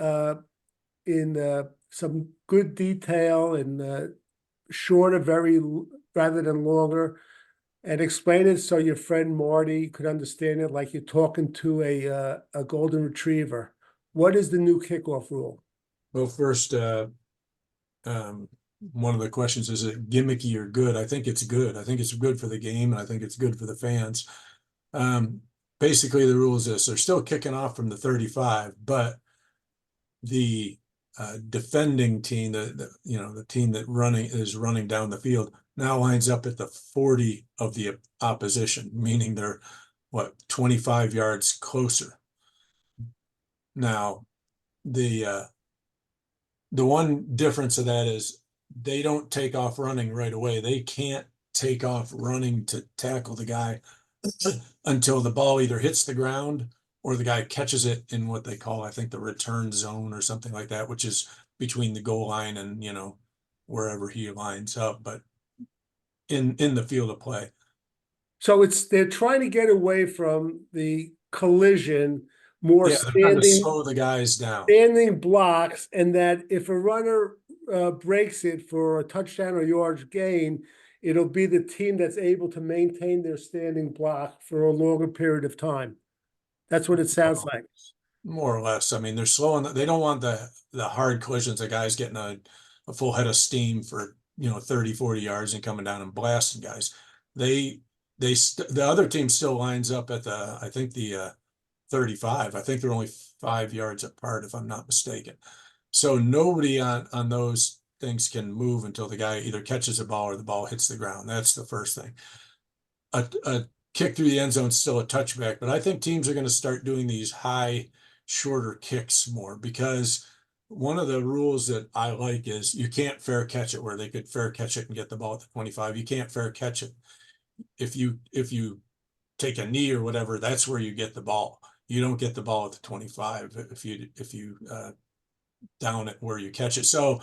Speaker 1: in some good detail and shorter, rather than longer, and explain it so your friend Marty could understand it, like you're talking to a golden retriever? What is the new kickoff rule?
Speaker 2: well, first, um, one of the questions is it gimmicky or good? I think it's good. I think it's good for the game, and I think it's good for the fans. Um, Basically, the rule is this: they're still kicking off from the 35, but the defending team, the team that is running down the field, now lines up at the 40 of the opposition, meaning they're 25 yards closer. Now, the one difference of that is they don't take off running right away. They can't take off running to tackle the guy until the ball either hits the ground or the guy catches it in what they call, I think, the return zone or something like that, which is between the goal line and, wherever he lines up, but in the field of play.
Speaker 1: So they're trying to get away from the collision, more
Speaker 2: Yeah, they're trying to slow the guys down.
Speaker 1: standing blocks, and that if a runner breaks it for a touchdown or yards gain, it'll be the team that's able to maintain their standing block for a longer period of time. That's what it sounds like.
Speaker 2: More or less. I mean, they're slowing. They don't want the hard collisions. The guys getting a full head of steam for 30, 40 yards and coming down and blasting guys. They the other team still lines up at I think the 35. I think they're only 5 yards apart if I'm not mistaken. So nobody on those things can move until the guy either catches the ball or the ball hits the ground. That's the first thing. A kick through the end zone is still a touchback, but I think teams are going to start doing these high, shorter kicks more, because one of the rules that I like is you can't fair catch it, where they could fair catch it and get the ball at the 25. You can't fair catch it. If you take a knee or whatever, that's where you get the ball. You don't get the ball at the 25 if you down it where you catch it. So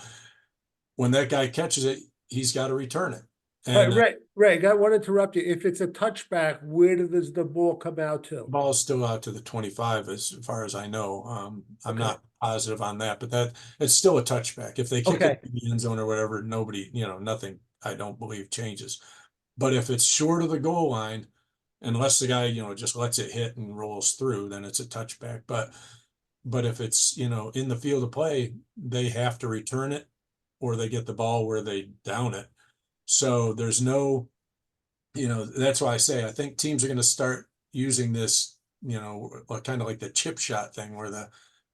Speaker 2: when that guy catches it, he's got to return it. And
Speaker 1: Ray, I want to interrupt you. If it's a touchback, where does the ball come out to?
Speaker 2: ball's still out to the 25 as far as I know. I'm
Speaker 1: Okay.
Speaker 2: not positive on that, but it's still a touchback. If they kick
Speaker 1: Okay.
Speaker 2: it in the end zone or whatever, nobody, nothing, I don't believe, changes. But if it's short of the goal line, unless the guy, just lets it hit and rolls through, then it's a touchback. But if it's, in the field of play, they have to return it or they get the ball where they down it. So there's no, that's why I say I think teams are going to start using this, kind of like the chip shot thing where the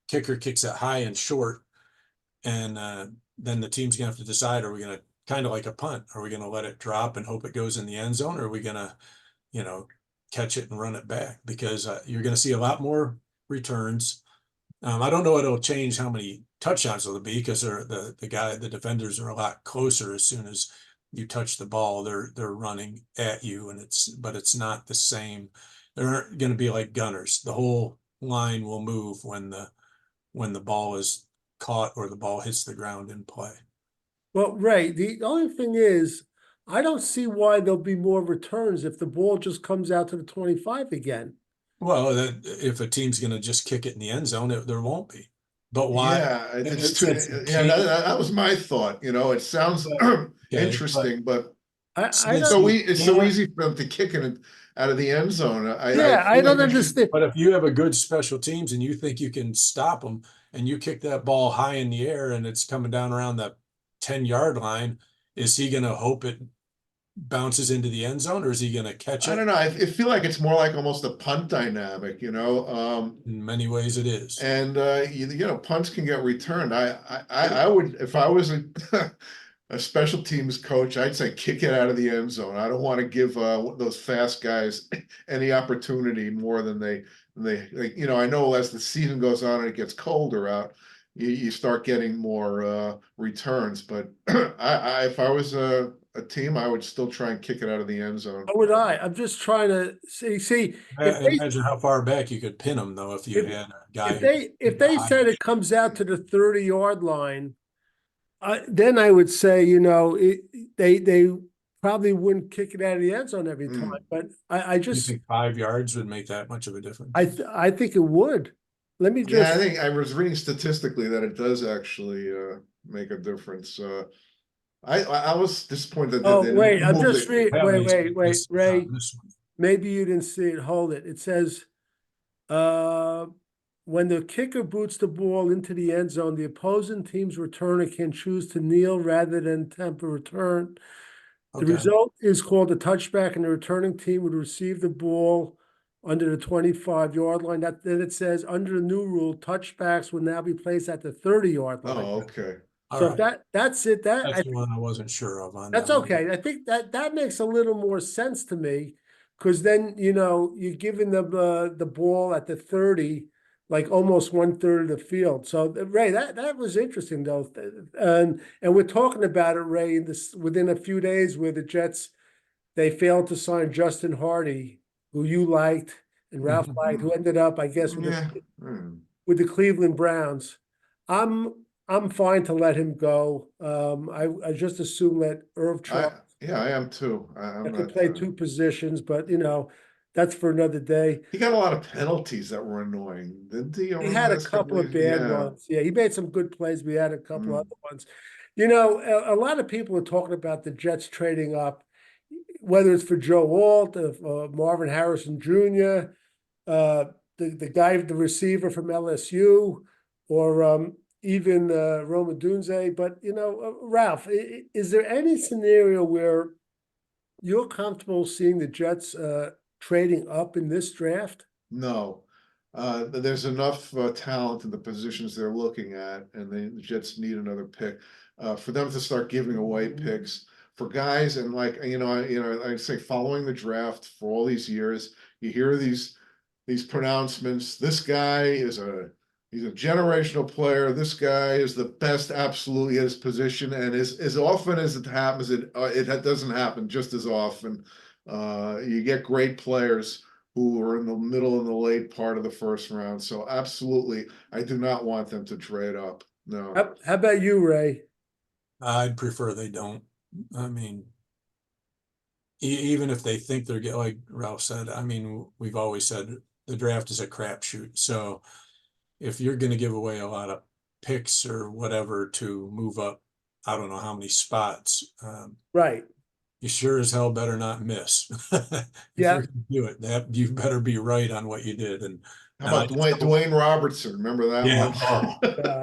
Speaker 2: kicker kicks it high and short. And then the team's going to have to decide, are we going to kind of like a punt? Are we going to let it drop and hope it goes in the end zone? Or are we going to, catch it and run it back? Because you're going to see a lot more returns. I don't know it'll change how many touchdowns it'll be because the defenders are a lot closer as soon as you touch the ball. They're running at you, but it's not the same. They aren't going to be like gunners. The whole line will move when the ball is caught or the ball hits the ground in play.
Speaker 1: Well, Ray, the only thing is, I don't see why there'll be more returns if the ball just comes out to the 25 again.
Speaker 2: Well, if a team's going to just kick it in the end zone, there won't be. But why?
Speaker 3: Yeah, it's too,
Speaker 2: It's
Speaker 3: yeah, that was my thought, it sounds interesting, but
Speaker 1: I
Speaker 2: since
Speaker 1: don't,
Speaker 3: it's so easy for them to kick it out of the end zone.
Speaker 1: yeah, I
Speaker 3: feel
Speaker 1: don't
Speaker 3: like we should-
Speaker 1: understand.
Speaker 2: But if you have a good special teams and you think you can stop them and you kick that ball high in the air and it's coming down around the 10-yard line, is he going to hope it bounces into the end zone or is he going to catch
Speaker 3: I
Speaker 2: it?
Speaker 3: don't know. I feel like it's more like almost a punt dynamic,
Speaker 2: In many ways it is.
Speaker 3: and punts can get returned. I would, if I was a special teams coach, I'd say kick it out of the end zone. I don't want to give those fast guys any opportunity more than they like, I know as the season goes on and it gets colder out, you start getting more returns. But if I was a team, I would still try and kick it out of the end zone.
Speaker 1: How would I? I'm just trying to see if they
Speaker 2: Imagine how far back you could pin them though if you had a guy.
Speaker 1: if they said it comes out to the 30-yard line, then I would say, they probably wouldn't kick it out of the end zone every time. But I
Speaker 2: You
Speaker 1: just
Speaker 2: think 5 yards would make that much of a difference?
Speaker 1: I think it would. Let me
Speaker 3: Yeah, I
Speaker 1: just
Speaker 3: think I was reading statistically that it does actually make a difference. I was disappointed that
Speaker 1: oh
Speaker 3: they
Speaker 1: wait, I'm
Speaker 3: moved
Speaker 1: just
Speaker 3: it.
Speaker 1: reading.
Speaker 2: That
Speaker 1: Wait,
Speaker 2: makes
Speaker 1: wait, wait,
Speaker 2: this-
Speaker 1: Ray.
Speaker 2: this one.
Speaker 1: Maybe you didn't see it. Hold it. It says, when the kicker boots the ball into the end zone, the opposing team's returner can choose to kneel rather than attempt a return. The
Speaker 2: Okay.
Speaker 1: result is called a touchback, and the returning team would receive the ball under the 25-yard line. Then it says, under the new rule, touchbacks will now be placed at the 30-yard line.
Speaker 3: Oh, okay.
Speaker 1: So
Speaker 2: All right.
Speaker 1: that's it.
Speaker 2: That's the one I wasn't sure of on that
Speaker 1: That's
Speaker 2: one.
Speaker 1: okay. I think that makes a little more sense to me, because then, you're giving them the ball at the 30, like almost 1/3 of the field. So Ray, that was interesting though. And we're talking about it, Ray, within a few days where the Jets, they failed to sign Justin Hardy, who you liked and Ralph liked, who ended up, I guess,
Speaker 3: Yeah. Hmm.
Speaker 1: with the Cleveland Browns. I'm fine to let him go. I just assume that Irv Charles
Speaker 3: I am too. I'm
Speaker 1: could
Speaker 3: not.
Speaker 1: play two positions, but that's for another day.
Speaker 3: He got a lot of penalties that were annoying, didn't he?
Speaker 1: He had a couple of bad ones. Yeah, he made some good plays. We had a couple other ones. A lot of people are talking about the Jets trading up, whether it's for Joe Alt, Marvin Harrison Jr., the guy, the receiver from LSU, or even Roma Dunze. But Ralph, is there any scenario where you're comfortable seeing the Jets trading up in this draft?
Speaker 3: No. There's enough talent in the positions they're looking at, and the Jets need another pick. For them to start giving away picks for guys, and I say following the draft for all these years, you hear these pronouncements. This guy he's a generational player. This guy is the best absolutely at his position, and as often as it happens, it doesn't happen just as often. You get great players who are in the middle and the late part of the first round. So absolutely, I do not want them to trade up. No.
Speaker 1: How about you, Ray?
Speaker 2: I'd prefer they don't. I mean, even if they think they're getting, like Ralph said, I mean, we've always said the draft is a crapshoot. So if you're going to give away a lot of picks or whatever to move up, I don't know how many spots.
Speaker 1: Right.
Speaker 2: you sure as hell better not miss. If
Speaker 1: Yeah.
Speaker 2: you're gonna do it, that you better be right on what you did.
Speaker 3: How about Dwayne Robertson? Remember that
Speaker 2: Yeah.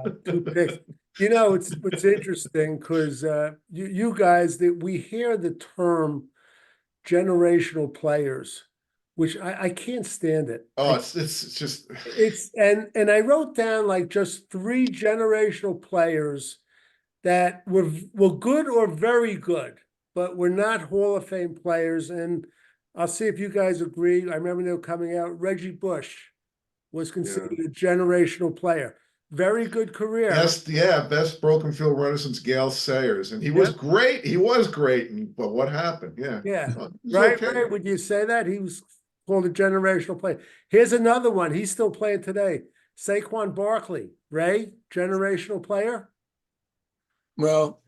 Speaker 3: one?
Speaker 1: 2 picks. You know, it's interesting because you guys, that we hear the term generational players, which I can't stand it.
Speaker 3: Oh, it's just
Speaker 1: And I wrote down like just 3 generational players that were good or very good, but were not Hall of Fame players. And I'll see if you guys agree. I remember they were coming out. Reggie Bush was considered a generational player. Very good career.
Speaker 3: best broken field runner since Gale Sayers, and he was great. He was great, but what happened?
Speaker 1: Yeah,
Speaker 3: Well,
Speaker 1: right.
Speaker 3: okay.
Speaker 1: Would you say that he was called a generational player? Here's another one. He's still playing today. Saquon Barkley, Ray, generational player.
Speaker 2: Well,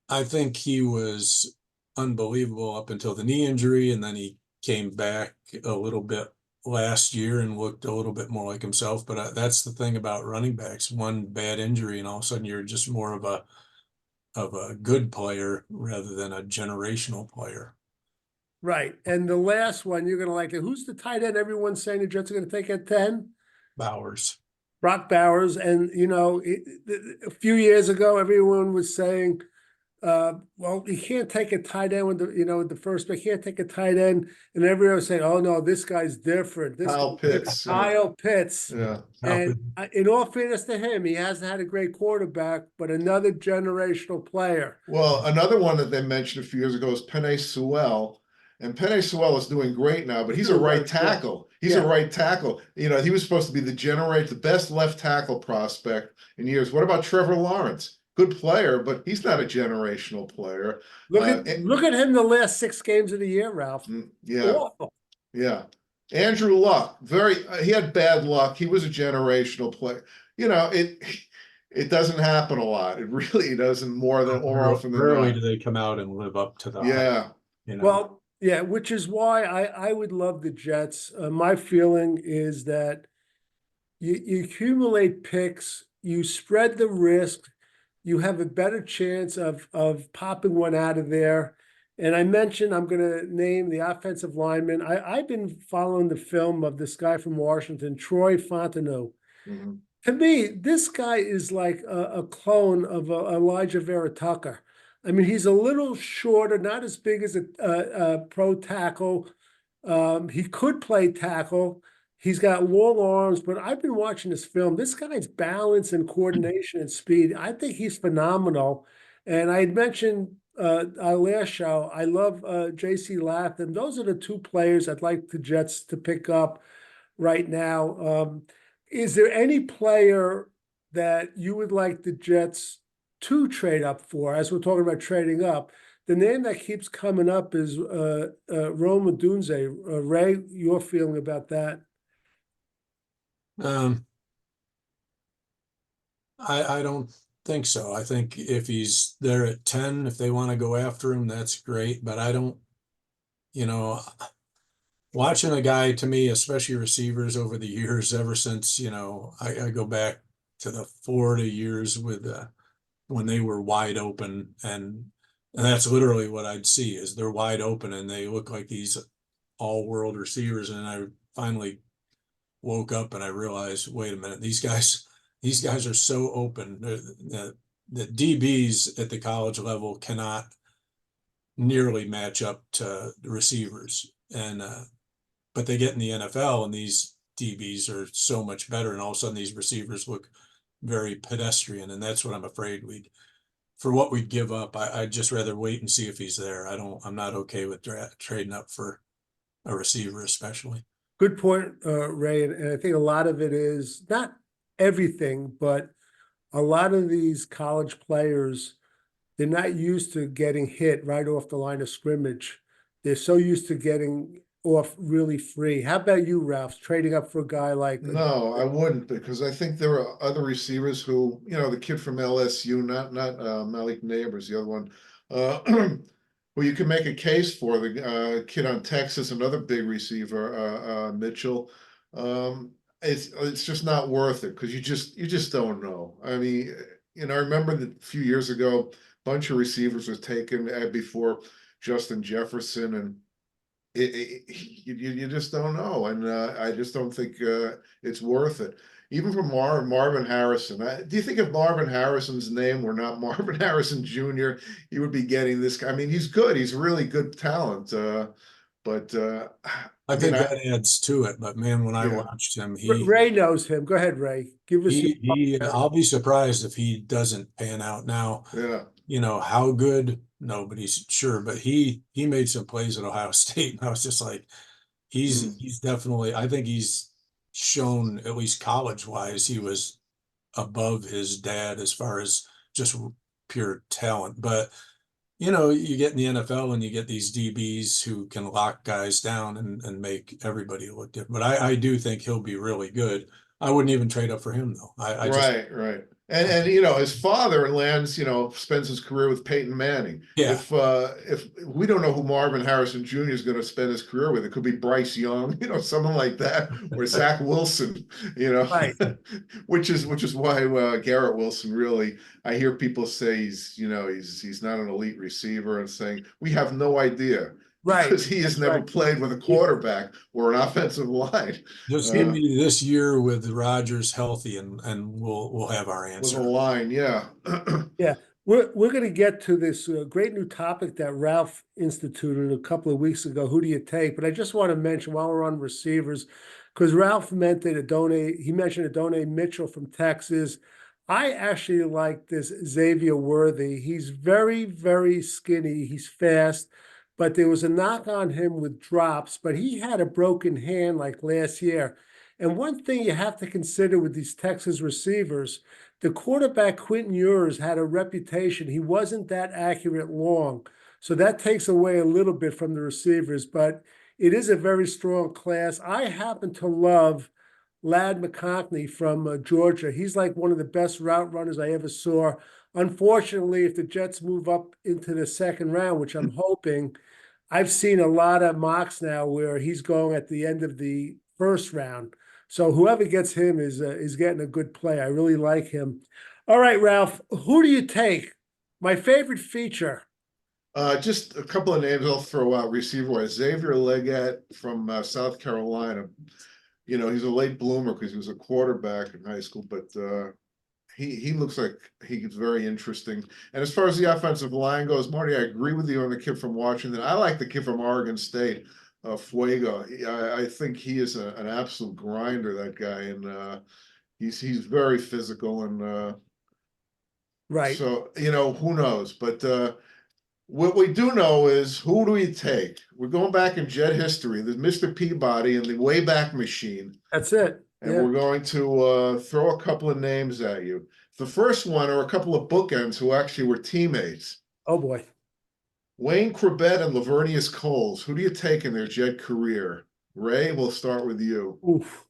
Speaker 2: I think he was unbelievable up until the knee injury, and then he came back a little bit last year and looked a little bit more like himself. But that's the thing about running backs: one bad injury, and all of a sudden you're just more of a good player rather than a generational player.
Speaker 1: Right. And the last one, you're going to like it. Who's the tight end everyone's saying the Jets are going to take at 10?
Speaker 2: Bowers.
Speaker 1: Brock Bowers. And, you know, a few years ago, everyone was saying, well, you can't take a tight end with the first, but you can't take a tight end. And everyone was saying, oh, no, this guy's different.
Speaker 3: Kyle Pitts.
Speaker 1: Kyle Pitts.
Speaker 3: Yeah.
Speaker 1: And in all fairness to him, he hasn't had a great quarterback, but another generational player.
Speaker 3: Well, another one that they mentioned a few years ago is Penei Sewell. And Penei Sewell is doing great now, but he's a right tackle. He's a right tackle. You know, he was supposed to be the best left tackle prospect in years. What about Trevor Lawrence? Good player, but he's not a generational player.
Speaker 1: Look at him the last 6 games of the year, Ralph.
Speaker 3: Yeah.
Speaker 1: Awful.
Speaker 3: Yeah. Andrew Luck, he had bad luck. He was a generational player. You know, it doesn't happen a lot. It really doesn't more often than
Speaker 2: rarely
Speaker 3: not.
Speaker 2: do they come out and live up to the hype, you know.
Speaker 1: Well, yeah, which is why I would love the Jets. My feeling is that you accumulate picks, you spread the risk, you have a better chance of popping one out of there. And I mentioned I'm going to name the offensive lineman. I've been following the film of this guy from Washington, Troy Fontenot.
Speaker 3: Mm-hmm.
Speaker 1: To me, this guy is like a clone of Elijah Vera Tucker. I mean, he's a little shorter, not as big as a pro tackle. He could play tackle. He's got long arms, but I've been watching this film. This guy's balance and coordination and speed, I think he's phenomenal. And I had mentioned our last show, I love J.C. Latham. Those are the 2 players I'd like the Jets to pick up right now. Is there any player that you would like the Jets to trade up for? As we're talking about trading up, the name that keeps coming up is Rome Odunze. Ray, your feeling about that?
Speaker 2: I don't think so. I think if he's there at 10, if they want to go after him, that's great. But I don't, you know, watching a guy, to me, especially receivers over the years, ever since, you know, I go back to the Florida years with when they were wide open, and that's literally what I'd see is they're wide open and they look like these all-world receivers. And I finally woke up and I realized, wait a minute, these guys are so open. The DBs at the college level cannot nearly match up to the receivers, and but they get in the NFL and these DBs are so much better, and all of a sudden these receivers look very pedestrian, and that's what I'm afraid for what we'd give up. I'd just rather wait and see if he's there. I'm not okay with trading up for a receiver, especially.
Speaker 1: Good point, Ray. And I think a lot of it is not everything, but a lot of these college players, they're not used to getting hit right off the line of scrimmage. They're so used to getting off really free. How about you, Ralph, trading up for a guy like?
Speaker 3: No, I wouldn't, because I think there are other receivers who, you know, the kid from LSU, not Malik Neighbors, the other one, who you can make a case for. The kid on Texas, another big receiver, Mitchell. It's just not worth it because you just don't know. I mean, you know, I remember that a few years ago, a bunch of receivers was taken before Justin Jefferson, and you just don't know. And I just don't think it's worth it. Even for Marvin Harrison. Do you think if Marvin Harrison's name were not Marvin Harrison Jr., he would be getting this guy? I mean, he's good. He's really good talent. But
Speaker 2: I think that adds to it. But man, when I
Speaker 3: yeah.
Speaker 2: watched him,
Speaker 1: Ray knows him. Go ahead, Ray. Give us your.
Speaker 2: I'll be surprised if he doesn't pan out now.
Speaker 3: Yeah.
Speaker 2: You know, how good, nobody's sure, but he made some plays at Ohio State. And I was just like, he's definitely, I think he's shown, at least college wise, he was above his dad as far as just pure talent. But you know, you get in the NFL and you get these DBs who can lock guys down and make everybody look different. But I do think he'll be really good. I wouldn't even trade up for him though. I just
Speaker 3: Right. And you know, his father in Lance, you know, spends his career with Peyton Manning.
Speaker 2: Yeah.
Speaker 3: If we don't know who Marvin Harrison Jr. is going to spend his career with, it could be Bryce Young, you know, someone like that, or Zach Wilson, you know,
Speaker 1: Right.
Speaker 3: which is why Garrett Wilson really, I hear people say he's not an elite receiver, and saying we have no idea.
Speaker 1: Right.
Speaker 3: Because he has never played with a quarterback or an offensive line.
Speaker 2: Just give me this year with Rodgers healthy, and we'll have our
Speaker 3: With
Speaker 2: answer.
Speaker 3: a line, yeah.
Speaker 1: Yeah, we're going to get to this great new topic that Ralph instituted a couple of weeks ago. Who do you take? But I just want to mention while we're on receivers, because Ralph mentioned Adonai Mitchell from Texas. I actually like this Xavier Worthy. He's very, very skinny. He's fast, but there was a knock on him with drops, but he had a broken hand like last year. And one thing you have to consider with these Texas receivers, the quarterback Quentin Ewers had a reputation. He wasn't that accurate long. So that takes away a little bit from the receivers, but it is a very strong class. I happen to love Ladd McConkey from Georgia. He's like one of the best route runners I ever saw. Unfortunately, if the Jets move up into the second round, which I'm hoping, I've seen a lot of mocks now where he's going at the end of the first round. So whoever gets him is getting a good play. I really like him. All right, Ralph, who do you take? My favorite feature.
Speaker 3: Just a couple of names I'll throw out receiver-wise. Xavier Legette from South Carolina. You know, he's a late bloomer because he was a quarterback in high school, but he looks like he's very interesting. And as far as the offensive line goes, Marty, I agree with you on the kid from Washington. I like the kid from Oregon State, Fuego. I think he is an absolute grinder, that guy, and he's very physical, and
Speaker 1: Right.
Speaker 3: so you know, who knows? But what we do know is, who do we take? We're going back in Jet history. There's Mr. Peabody and the Wayback Machine.
Speaker 1: That's it.
Speaker 3: And
Speaker 1: Yeah.
Speaker 3: we're going to throw a couple of names at you. The first one are a couple of bookends who actually were teammates.
Speaker 1: Oh, boy.
Speaker 3: Wayne Corbett and Lavernius Coles. Who do you take in their Jet career? Ray, we'll start with you.
Speaker 1: Oof.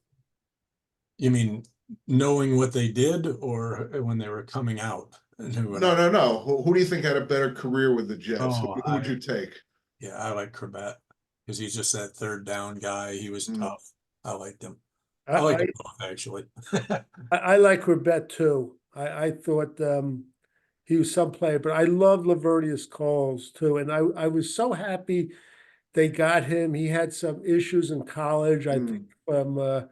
Speaker 3: You
Speaker 2: mean knowing what they did, or when they were coming out?
Speaker 3: No. Who do you think had a better career with the Jets? Who would you take?
Speaker 2: Yeah, I like Corbett because he's just that third down guy. He was tough. I liked him. I like them both, actually.
Speaker 1: I like Corbett too. I thought he was some player, but I love Lavernius Coles too. And I was so happy they got him. He had some issues in college, I think, from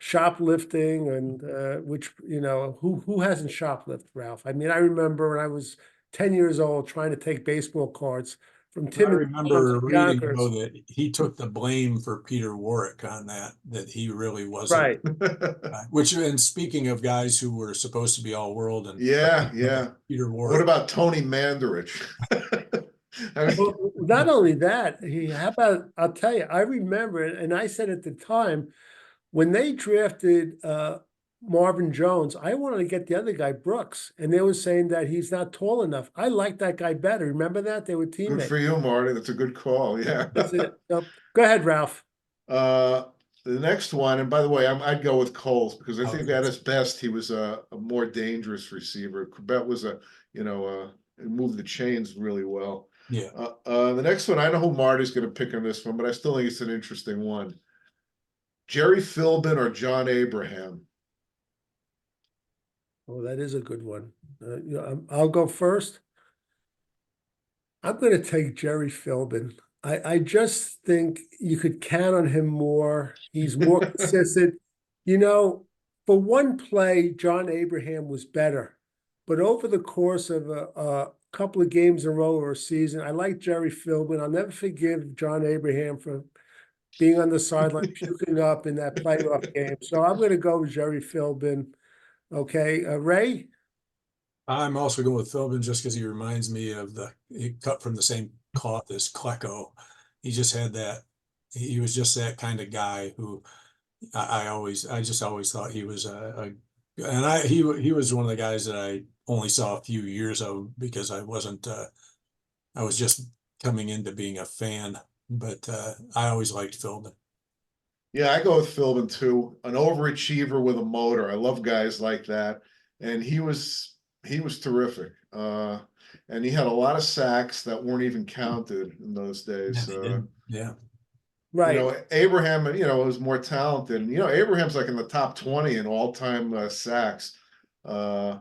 Speaker 1: shoplifting, and which, you know, who hasn't shoplifted, Ralph? I mean, I remember when I was 10 years old trying to take baseball cards from Tim.
Speaker 2: I remember reading though that he took the blame for Peter Warwick on that he really wasn't.
Speaker 1: Right.
Speaker 2: Which, and speaking of guys who were supposed to be all world, and
Speaker 3: yeah.
Speaker 2: Peter Warwick.
Speaker 3: What about Tony Mandarich?
Speaker 1: Well, not only that, I'll tell you, I remember, and I said at the time, when they drafted Marvin Jones, I wanted to get the other guy, Brooks, and they were saying that he's not tall enough. I like that guy better. Remember that? They were teammates.
Speaker 3: Good for you, Marty. That's a good call. Yeah.
Speaker 1: That's it. So, go ahead, Ralph.
Speaker 3: The next one, and by the way, I'd go with Coles, because I think at his best he was a more dangerous receiver. Corbett was moved the chains really well.
Speaker 2: Yeah.
Speaker 3: The next one, I know who Marty's going to pick on this one, but I still think it's an interesting one. Jerry Philbin or John Abraham?
Speaker 1: Oh, that is a good one. I'll go first. I'm gonna take Jerry Philbin. I just think you could count on him more. He's more consistent. You know, for one play, John Abraham was better. But over the course of a couple of games in a row or a season, I like Jerry Philbin. I'll never forgive John Abraham for being on the sideline, puking up in that playoff game. So I'm gonna go with Jerry Philbin. Okay, Ray?
Speaker 2: I'm also going with Philbin just because he reminds me of he cut from the same cloth as Klecko. He just had that. He was just that kind of guy who I just always thought he was he was one of the guys that I only saw a few years of because I wasn't I was just coming into being a fan, but I always liked Philbin.
Speaker 3: Yeah, I go with Philbin too. An overachiever with a motor. I love guys like that. And he was terrific. And he had a lot of sacks that weren't even counted in those days.
Speaker 2: Yeah.
Speaker 1: Right.
Speaker 3: Abraham, was more talented. Abraham's like in the top 20 in all-time sacks. And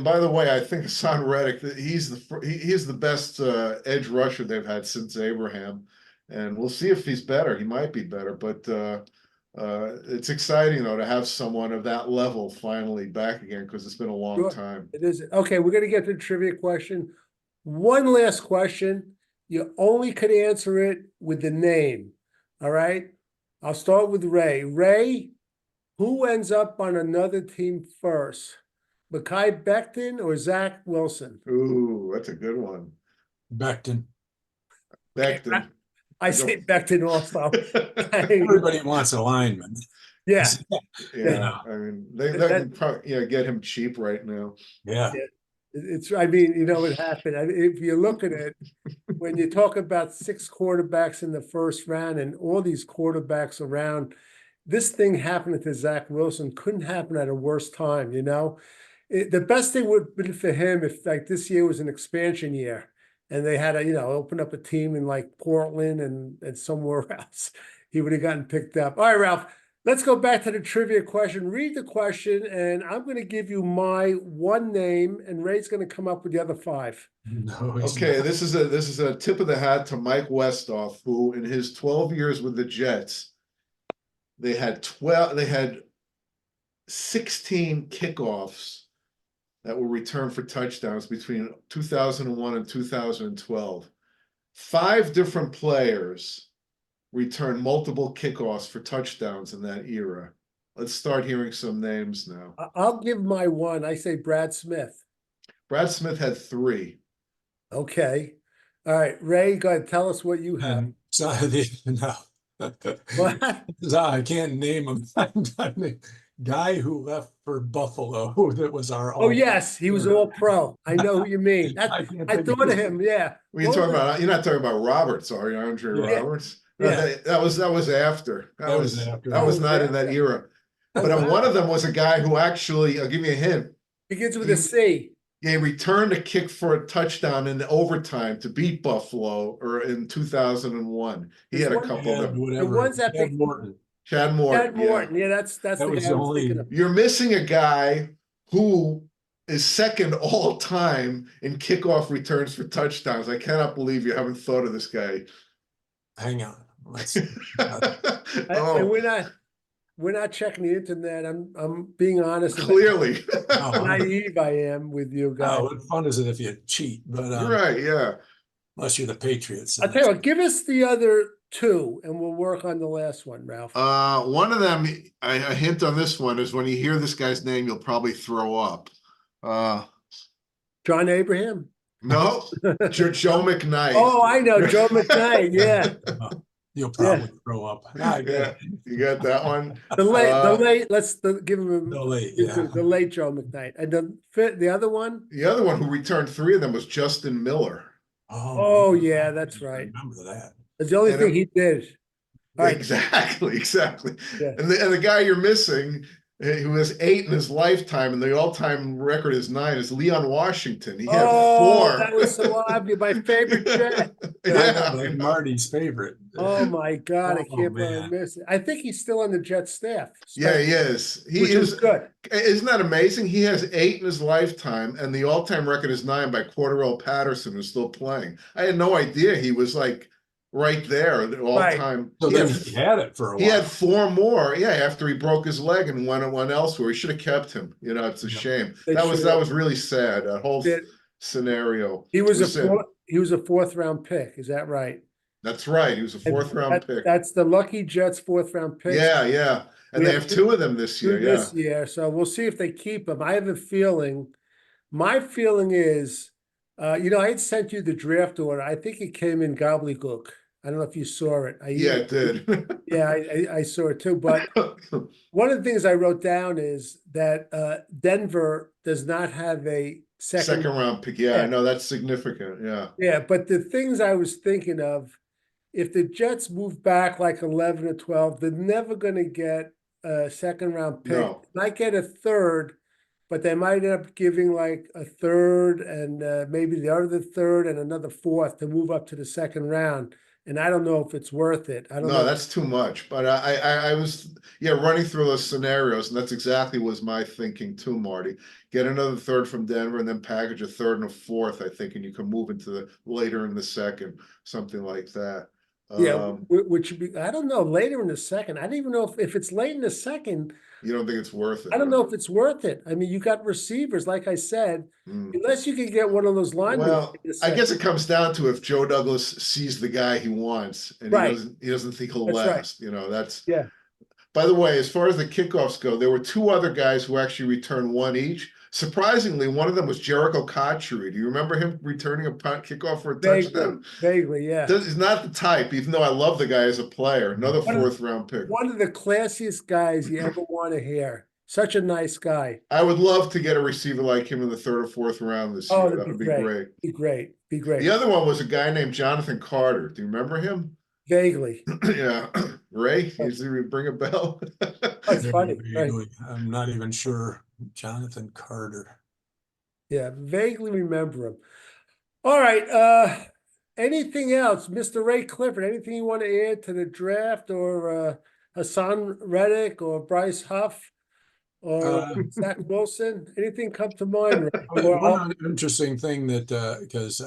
Speaker 3: by the way, I think Hassan Reddick, he's the best edge rusher they've had since Abraham. And we'll see if he's better. He might be better, but it's exciting though to have someone of that level finally back again because it's been a long
Speaker 1: Sure.
Speaker 3: time.
Speaker 1: It is. Okay, we're gonna get to the trivia question. One last question. You only could answer it with the name. All right. I'll start with Ray. Ray, who ends up on another team first? Mekhi Becton or Zach Wilson?
Speaker 3: Ooh, that's a good one.
Speaker 2: Becton.
Speaker 3: Becton.
Speaker 1: I say Becton also.
Speaker 2: Everybody wants a lineman.
Speaker 1: Yeah.
Speaker 3: Yeah. I mean, they can probably get him cheap right now.
Speaker 2: Yeah.
Speaker 1: I mean, you know what happened. If you look at it, when you talk about 6 quarterbacks in the first round and all these quarterbacks around, this thing happening to Zach Wilson couldn't happen at a worse time, the best thing would have been for him if like this year was an expansion year and they had to, open up a team in like Portland and somewhere else. He would have gotten picked up. All right, Ralph. Let's go back to the trivia question. Read the question, and I'm going to give you my one name, and Ray's going to come up with the other 5.
Speaker 2: No,
Speaker 3: Okay,
Speaker 2: not.
Speaker 3: this is a tip of the hat to Mike Westhoff, who in his 12 years with the Jets, they had 16 kickoffs that were returned for touchdowns between 2001 and 2012. 5 different players returned multiple kickoffs for touchdowns in that era. Let's start hearing some names now.
Speaker 1: I'll give my one. I say Brad Smith.
Speaker 3: Brad Smith had 3.
Speaker 1: Okay. All right, Ray, go ahead. Tell us what you have.
Speaker 2: And so no.
Speaker 1: What?
Speaker 2: No, I can't name him. Guy who left for Buffalo that was our
Speaker 1: Oh, yes, he was all pro. I know who you mean. I thought of him, yeah.
Speaker 3: You're not talking about Roberts, are you, Andre
Speaker 2: Yeah.
Speaker 3: Roberts?
Speaker 1: Yeah.
Speaker 3: That was after. That was
Speaker 2: after.
Speaker 3: That was not in that era. But one of them was a guy who actually, I'll give you a hint.
Speaker 1: Begins with a C.
Speaker 3: He returned a kick for a touchdown in overtime to beat Buffalo in 2001. He had a couple of them.
Speaker 2: Whatever.
Speaker 1: The ones that
Speaker 2: Chad Morton.
Speaker 3: Chad Morton.
Speaker 1: Chad Morton. Yeah, that's the guy I was thinking of.
Speaker 3: You're missing a guy who is second all time in kickoff returns for touchdowns. I cannot believe you haven't thought of this guy.
Speaker 2: Hang on.
Speaker 1: And we're not checking the internet. I'm being honest.
Speaker 3: Clearly.
Speaker 1: How naive I am with you guys.
Speaker 2: What fun is it if you cheat? But
Speaker 3: You're right, yeah.
Speaker 2: Unless you're the Patriots.
Speaker 1: I'll tell you what, give us the other 2 and we'll work on the last one, Ralph.
Speaker 3: One of them, a hint on this one is when you hear this guy's name, you'll probably throw up.
Speaker 1: John Abraham?
Speaker 3: No, Joe McKnight.
Speaker 1: Oh, I know, Joe McKnight, yeah.
Speaker 2: You'll probably throw up.
Speaker 3: Yeah, you got that one.
Speaker 1: The late, let's give him
Speaker 2: The late, yeah.
Speaker 1: the late Joe McKnight. And the other one?
Speaker 3: The other one who returned 3 of them was Justin Miller.
Speaker 1: Oh yeah, that's right.
Speaker 2: I remember that.
Speaker 1: That's the only thing he did. All right.
Speaker 3: Exactly.
Speaker 1: Yeah.
Speaker 3: And the guy you're missing who has 8 in his lifetime, and the all-time record is 9, is Leon Washington. He had
Speaker 1: Oh,
Speaker 3: 4.
Speaker 1: that was so obvious. My favorite Jet.
Speaker 3: Yeah.
Speaker 2: Marty's favorite.
Speaker 1: Oh my God, I
Speaker 2: Oh,
Speaker 1: can't believe I
Speaker 2: man.
Speaker 1: missed it. I think he's still on the Jet staff.
Speaker 3: Yeah, he is. He
Speaker 1: Which is
Speaker 3: is.
Speaker 1: good.
Speaker 3: Isn't that amazing? He has 8 in his lifetime, and the all-time record is 9 by Cordarrelle Patterson, who's still playing. I had no idea he was like right there, the all-time.
Speaker 2: So
Speaker 3: He
Speaker 2: then
Speaker 3: had,
Speaker 2: he had it for a
Speaker 3: he
Speaker 2: while.
Speaker 3: had 4 more, yeah, after he broke his leg and went elsewhere. He should have kept him. You know, it's a
Speaker 2: Yeah.
Speaker 3: shame.
Speaker 1: They
Speaker 3: That
Speaker 1: should have.
Speaker 3: was really sad. That whole
Speaker 1: Did-
Speaker 3: scenario.
Speaker 1: He was
Speaker 3: was sad.
Speaker 1: he was a 4th-round pick. Is that right?
Speaker 3: That's right. He was a
Speaker 1: And
Speaker 3: 4th-round pick.
Speaker 1: That's the lucky Jets 4th-round pick.
Speaker 3: Yeah, yeah. And
Speaker 1: We
Speaker 3: they
Speaker 1: have
Speaker 3: have 2 of them this year. Yeah.
Speaker 1: This year, so we'll see if they keep him. I have a feeling. My feeling is, I had sent you the draft order. I think it came in gobbledygook. I don't know if you saw it.
Speaker 3: Yeah, it did.
Speaker 1: Yeah, I saw it too. But one of the things I wrote down is that Denver does not have a
Speaker 3: Second round pick. Yeah, I
Speaker 1: Yeah.
Speaker 3: know that's significant. Yeah.
Speaker 1: Yeah, but the things I was thinking of, if the Jets move back like 11 or 12, they're never going to get a 2nd-round pick.
Speaker 3: No.
Speaker 1: Might get a 3rd, but they might end up giving like a 3rd and maybe the other 3rd and another 4th to move up to the 2nd round. And I don't know if it's worth it. I don't
Speaker 3: No,
Speaker 1: know.
Speaker 3: that's too much. But I was running through those scenarios, and that's exactly was my thinking too, Marty. Get another 3rd from Denver, and then package a 3rd and a 4th, I think, and you can move into the later in the 2nd, something like that.
Speaker 1: Yeah, which would be, I don't know, later in the 2nd. I don't even know if it's late in the 2nd.
Speaker 3: You don't think it's worth it?
Speaker 1: I don't know if it's worth it. I mean, you got receivers, like I said, unless you can get one of those linemen.
Speaker 3: Well, I guess it comes down to if Joe Douglas sees the guy he wants, and
Speaker 1: Right.
Speaker 3: he doesn't think he'll
Speaker 1: That's right.
Speaker 3: last. You know, that's
Speaker 1: Yeah.
Speaker 3: By the way, as far as the kickoffs go, there were 2 other guys who actually returned 1 each. Surprisingly, one of them was Jericho Cotchery. Do you remember him returning a punt kickoff for a touchdown?
Speaker 1: Vaguely, yeah.
Speaker 3: He's not the type, even though I love the guy as a player. Another
Speaker 1: One of-
Speaker 3: 4th-round pick.
Speaker 1: One of the classiest guys you ever want to hear. Such a nice guy.
Speaker 3: I would love to get a receiver like him in the 3rd or 4th round this year. That would be great.
Speaker 1: Be great. Be great.
Speaker 3: The other one was a guy named Jonathan Carter. Do you remember him?
Speaker 1: Vaguely.
Speaker 3: Yeah. Ray, does he bring a bell?
Speaker 1: That's funny. Right.
Speaker 2: I'm not even sure. Jonathan Carter.
Speaker 1: Yeah, vaguely remember him. All right. Anything else, Mr. Ray Clifford? Anything you want to add to the draft, or Hassan Reddick, or Bryce Huff, or Zach Wilson? Anything come to mind?
Speaker 2: One interesting thing that because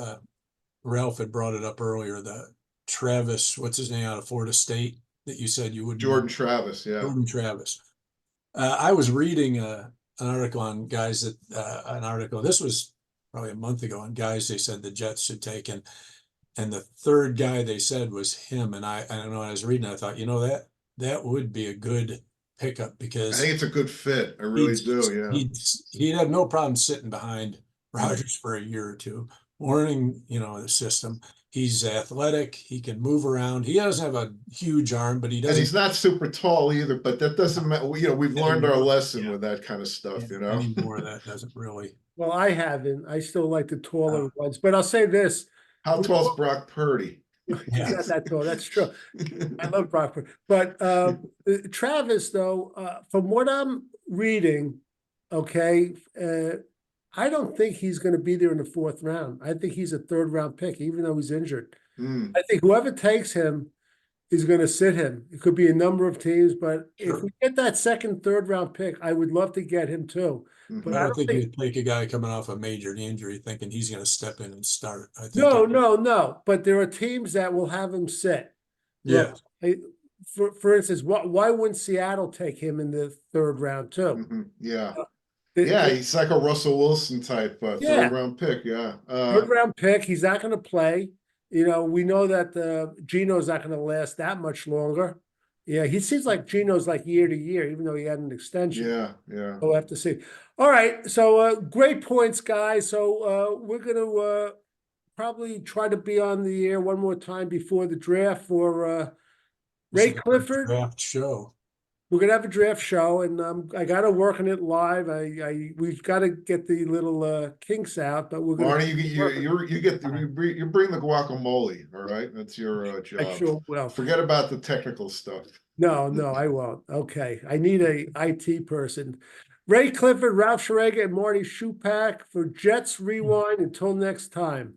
Speaker 2: Ralph had brought it up earlier, the Travis, what's his name, out of Florida State, that you said you would.
Speaker 3: Jordan Travis, yeah.
Speaker 2: Jordan Travis. I was reading an article on guys that this was probably a month ago, on guys they said the Jets should take, and the 3rd guy they said was him. And I don't know, I was reading, I thought, that would be a good pickup, because
Speaker 3: I think it's a good fit. I really do. Yeah.
Speaker 2: He'd have no problem sitting behind Rodgers for a year or 2, learning, the system. He's athletic. He can move around. He doesn't have a huge arm, but he doesn't.
Speaker 3: And he's not super tall either, but that doesn't matter. We've learned our lesson with that kind of stuff,
Speaker 2: Anymore, that doesn't really.
Speaker 1: Well, I haven't. I still like the taller ones, but I'll say this.
Speaker 3: How tall is Brock Purdy?
Speaker 1: He's not that tall. That's true. I love Brock Purdy. But Travis, though, from what I'm reading, okay, I don't think he's going to be there in the 4th round. I think he's a 3rd-round pick, even though he's injured. I think whoever takes him is going to sit him. It could be a number of teams, but if we get that 2nd, 3rd-round pick, I would love to get him too. But
Speaker 2: I don't think you'd take a guy coming off a major injury thinking he's going to step in and start. I think
Speaker 1: no. But there are teams that will have him sit.
Speaker 2: Yeah.
Speaker 1: For instance, why wouldn't Seattle take him in the 3rd round too?
Speaker 3: Yeah. He's like a Russell Wilson type 3rd-round pick. Yeah.
Speaker 1: 3rd-round pick. He's not going to play. We know that Geno's not going to last that much longer. Yeah, he seems like Geno's like year to year, even though he had an extension.
Speaker 3: Yeah.
Speaker 1: We'll have to see. All right, so great points, guys. So we're going to probably try to be on the air one more time before the draft for Ray Clifford.
Speaker 2: Draft show.
Speaker 1: we're gonna have a draft show, and I gotta work on it live. We've got to get the little kinks out, but we're gonna.
Speaker 3: Marty, you bring the guacamole, all right? That's your
Speaker 1: I
Speaker 3: job.
Speaker 1: sure will.
Speaker 3: Forget about the technical stuff.
Speaker 1: No, I won't. Okay, I need a IT person. Ray Clifford, Ralph Schrager, and Marty Schupak for Jets Rewind. Until next time.